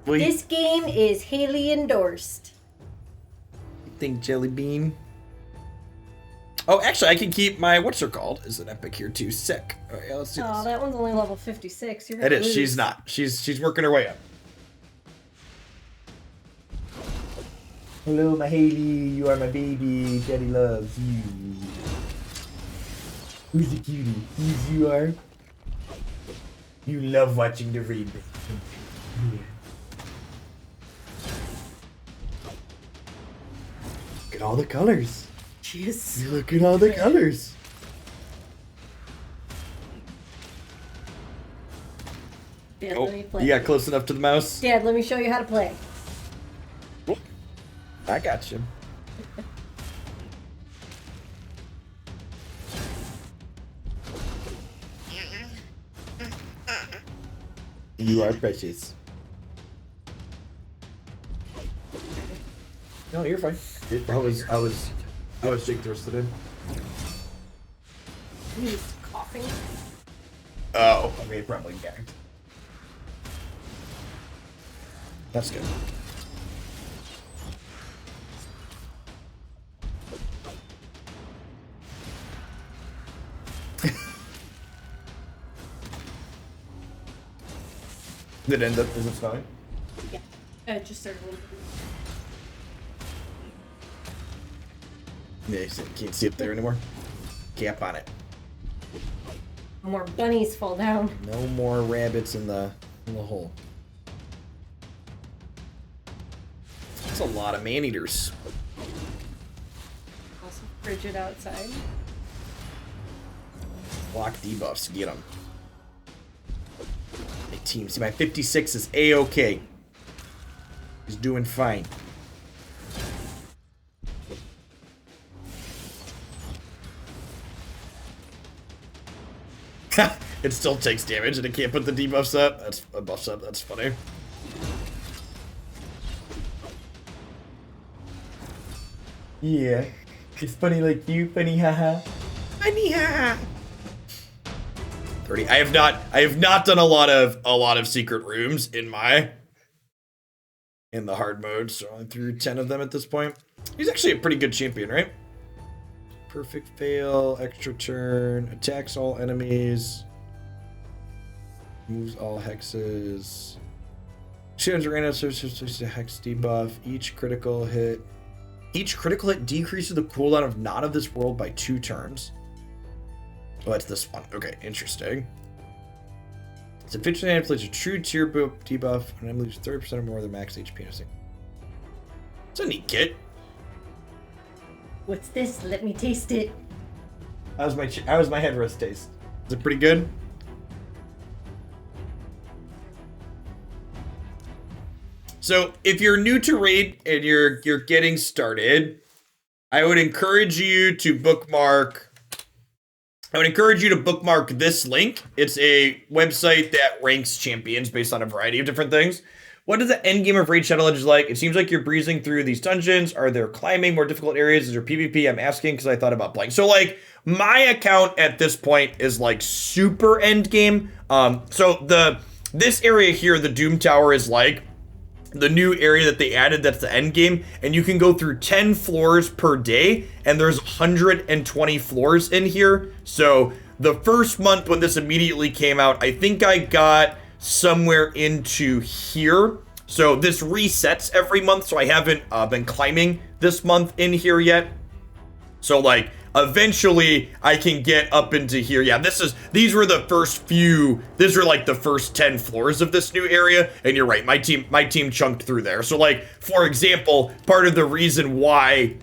Well, this game is Haley endorsed. think, Jelly Bean. Oh, actually, I can keep my what's her called? Is an epic here too? Sick. All right, let's do Oh, this. that one's only level 56. You're It gonna is. lose. She's not. She's working her way up. Hello, my Haley. You are my baby. Daddy loves you. Who's the cutie? Who's you are? You love watching the rain. Look at all the colors. Jeez. Look at all the colors. Dad, Oh, let me play. you got close enough to the mouse? Dad, let me show you how to play. I got you. You are precious. No, you're fine. I was Jake thirsted in. He's coughing. Oh, I mean, probably gagged. That's good. Did it end up? Is it snowing? Yeah. It just started a little bit. Yeah, you can't see up there anymore. Cap on it. No more bunnies fall down. No more rabbits in the hole. That's a lot of man-eaters. Also frigid outside. Block debuffs. Get them. My team. See, my 56 is A-OK. He's doing fine. It still takes damage and it can't put the debuffs up. That's buffs up. That's funny. Yeah. It's funny like you, funny haha. Funny haha. 30. I have not done a lot of secret rooms in the hard mode, so I'm through 10 of them at this point. He's actually a pretty good champion, right? Perfect fail, extra turn, attacks all enemies, moves all hexes. Shields random sources to hex debuff. Each critical hit decreases the cooldown of Not of This World by 2 turns. Oh, that's this one. Okay, interesting. It's eventually inflicts a true tier debuff and then loses 30% or more of their max HP. It's a neat kit. What's this? Let me taste it. How's my headrest taste? Is it pretty good? So if you're new to Raid and you're getting started, I would encourage you to bookmark this link. It's a website that ranks champions based on a variety of different things. What is the end game of Raid Shadow Legends like? It seems like you're breezing through these dungeons. Are there climbing, more difficult areas? Is there PvP? I'm asking because I thought about playing. So like my account at this point is like super end game. So this area here, the Doom Tower, is like the new area that they added. That's the end game, and you can go through 10 floors per day, and there's 120 floors in here. So the first month when this immediately came out, I think I got somewhere into here. So this resets every month, so I haven't been climbing this month in here yet. So like eventually I can get up into here. Yeah, these were the first few. These were like the first 10 floors of this new area, and you're right, my team chunked through there. So like, for example, part of the reason why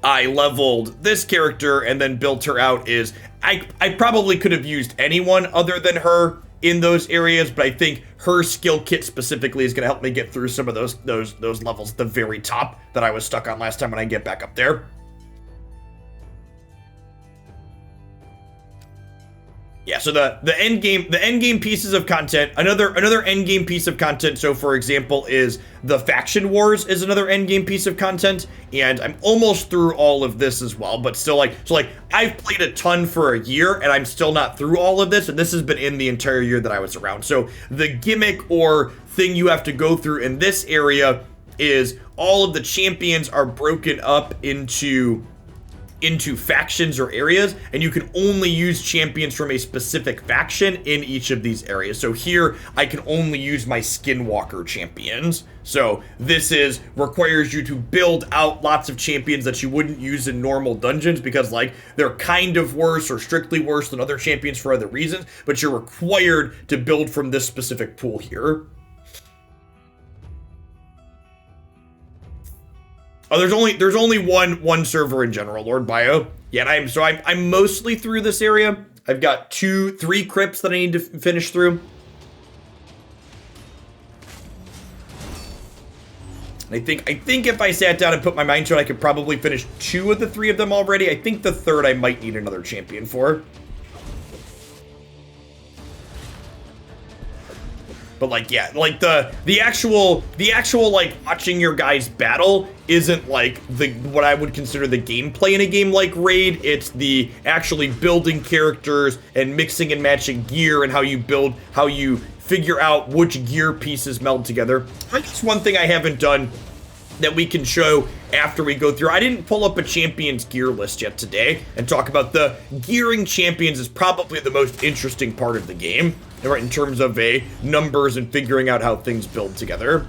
I leveled this character and then built her out is I probably could have used anyone other than her in those areas, but I think her skill kit specifically is going to help me get through some of those levels at the very top that I was stuck on last time when I get back up there. Yeah, so the end game pieces of content, another end game piece of content. So for example, is the faction wars is another end game piece of content, and I'm almost through all of this as well. But still, like I've played a ton for a year, and I'm still not through all of this, and this has been in the entire year that I was around. So the gimmick or thing you have to go through in this area is all of the champions are broken up into factions or areas, and you can only use champions from a specific faction in each of these areas. So here I can only use my Skinwalker champions. So this requires you to build out lots of champions that you wouldn't use in normal dungeons because like they're kind of worse or strictly worse than other champions for other reasons, but you're required to build from this specific pool here. Oh, there's only one server in general, Lord Bio. Yeah, and I'm mostly through this area. I've got 3 crypts that I need to finish through. And I think if I sat down and put my mind to it, I could probably finish 2 of the 3 of them already. I think the 3rd I might need another champion for. But like, yeah, like the actual like watching your guys battle isn't like what I would consider the gameplay in a game like Raid. It's the actually building characters and mixing and matching gear and how you figure out which gear pieces meld together. I guess one thing I haven't done that we can show after we go through. I didn't pull up a champions gear list yet today and talk about the gearing champions is probably the most interesting part of the game, right, in terms of numbers and figuring out how things build together.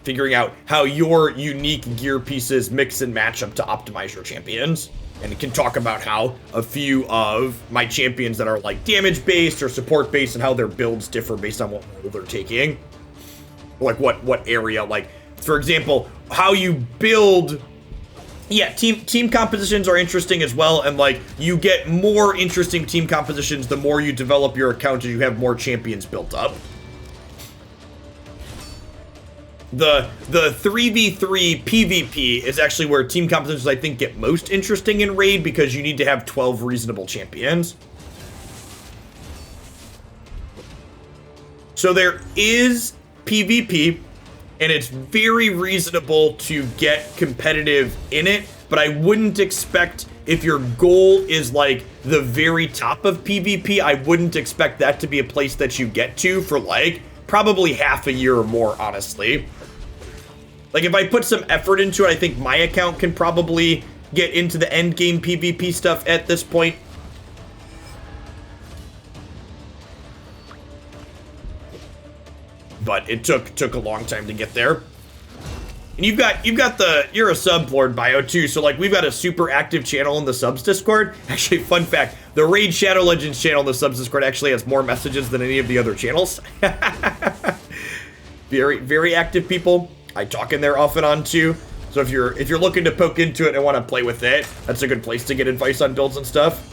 Figuring out how your unique gear pieces mix and match up to optimize your champions. And it can talk about how a few of my champions that are like damage based or support based and how their builds differ based on what role they're taking. Like what area, like for example, how you build. Yeah, team compositions are interesting as well, and like you get more interesting team compositions the more you develop your account and you have more champions built up. The 3v3 PvP is actually where team compositions I think get most interesting in Raid because you need to have 12 reasonable champions. So there is PvP, and it's very reasonable to get competitive in it, but I wouldn't expect, if your goal is like the very top of PvP, I wouldn't expect that to be a place that you get to for like probably half a year or more, honestly. Like if I put some effort into it, I think my account can probably get into the end game PvP stuff at this point. But it took a long time to get there. And you're a sub, Lord Bio, too, so like we've got a super active channel in the subs Discord. Actually, fun fact, the Raid Shadow Legends channel in the subs Discord actually has more messages than any of the other channels. Very, very active people. I talk in there off and on too. So if you're looking to poke into it and want to play with it, that's a good place to get advice on builds and stuff.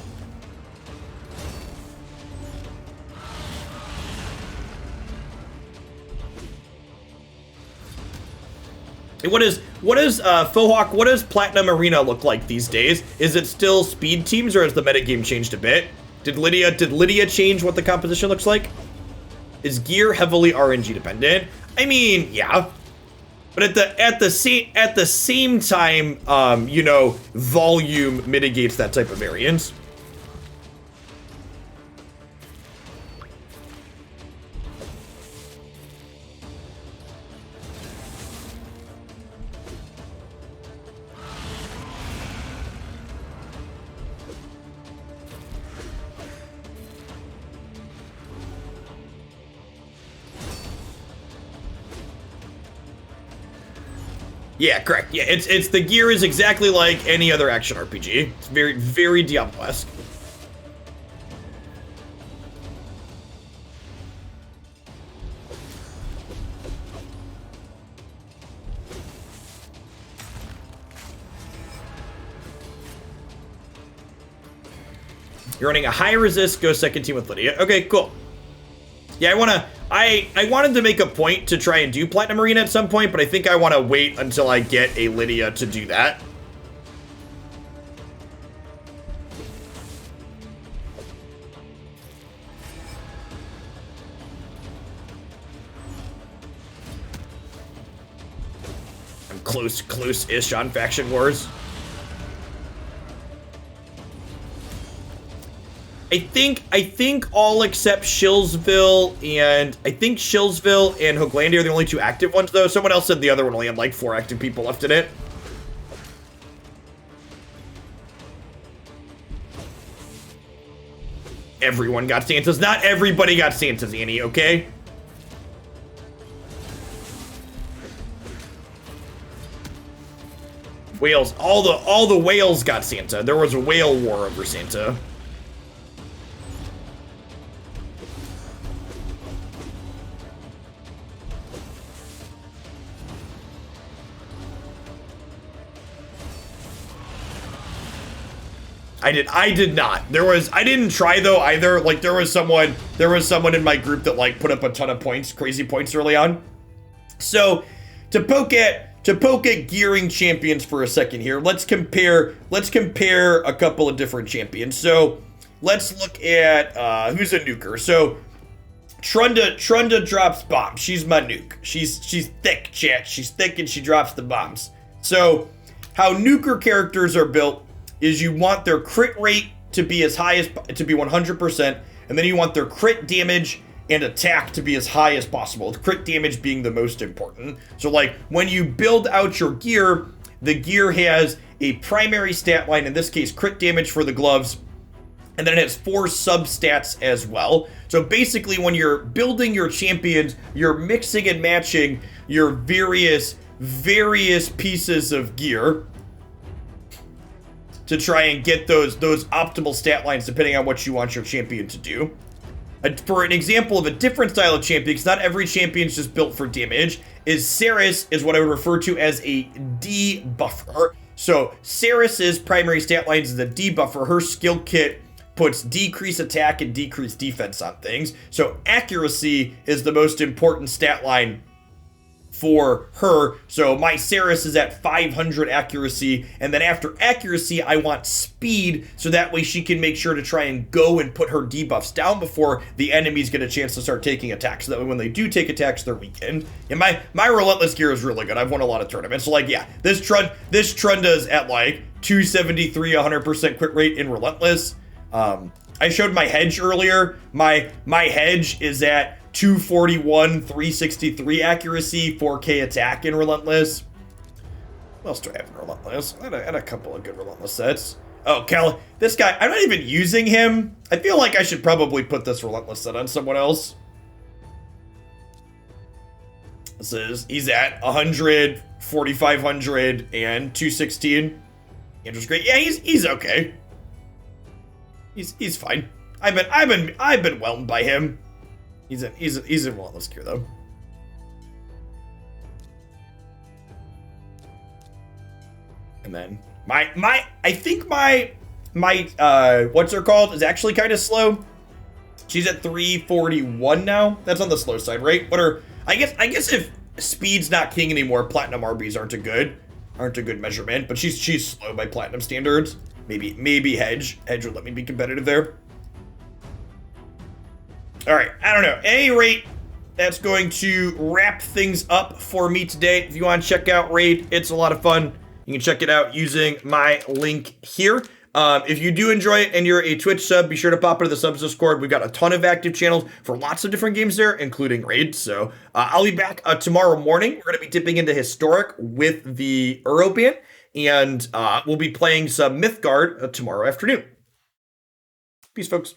What does Fohawk, what does Platinum Arena look like these days? Is it still speed teams or has the metagame changed a bit? Did Lydia change what the composition looks like? Is gear heavily RNG dependent? I mean, yeah. But at the same time, you know, volume mitigates that type of variance. Yeah, correct. Yeah, it's the gear is exactly like any other action RPG. It's very, very Diablo-esque. You're running a high resist, go second team with Lydia. Okay, cool. Yeah, I wanted to make a point to try and do Platinum Arena at some point, but I think I want to wait until I get a Lydia to do that. I'm close-ish on Faction Wars. think all except Shillsville and Hoaglandia are the only 2 active ones though. Someone else said the other one only had like 4 active people left in it. Everyone got Santas. Not everybody got Santas, Annie, okay? Whales, all the whales got Santa. There was a whale war over Santa. I did not. I didn't try though either. Like there was someone in my group that like put up a ton of points, crazy points early on. So to poke at gearing champions for a second here, let's compare a couple of different champions. So let's look at who's a nuker. So Trunda drops bombs. She's my nuke. She's thick, chat. She's thick and she drops the bombs. So how nuker characters are built is you want their crit rate to be as high as to be 100%, and then you want their crit damage and attack to be as high as possible. Crit damage being the most important. So like when you build out your gear, the gear has a primary stat line, in this case crit damage for the gloves, and then it has 4 substats as well. So basically when you're building your champions, you're mixing and matching your various pieces of gear to try and get those optimal stat lines depending on what you want your champion to do. For an example of a different style of champion, because not every champion is just built for damage, is Ceres is what I would refer to as a debuffer. So Ceres's primary stat lines is a debuffer. Her skill kit puts decrease attack and decrease defense on things. So accuracy is the most important stat line for her. So my Ceres is at 500 accuracy, and then after accuracy I want speed, so that way she can make sure to try and go and put her debuffs down before the enemies get a chance to start taking attacks, so that way when they do take attacks they're weakened. And my relentless gear is really good. I've won a lot of tournaments. So like yeah, this Trunda is at like 273 100% crit rate in relentless. I showed my hedge earlier. My hedge is at 241, 363 accuracy, 4k attack in Relentless. What else do I have in Relentless? I had a couple of good Relentless sets. Oh, Cal, this guy, I'm not even using him. I feel like I should probably put this Relentless set on someone else. He's at 100, 4,500, and 216. Andrew's great. Yeah, he's okay. He's fine. I've been whelmed by him. He's in Relentless gear though. And then I think my what's her called is actually kind of slow. She's at 341 now. That's on the slow side, right? I guess if speed's not king anymore, platinum RBs aren't a good measurement. But she's slow by platinum standards. Maybe hedge would let me be competitive there. All right, I don't know. At any rate, that's going to wrap things up for me today. If you want to check out Raid, it's a lot of fun. You can check it out using my link here. If you do enjoy it and you're a Twitch sub, be sure to pop into the subs Discord. We've got a ton of active channels for lots of different games there, including Raid. So I'll be back tomorrow morning. We're going to be dipping into Historic with the Euroband, and we'll be playing some Mythgard tomorrow afternoon. Peace, folks.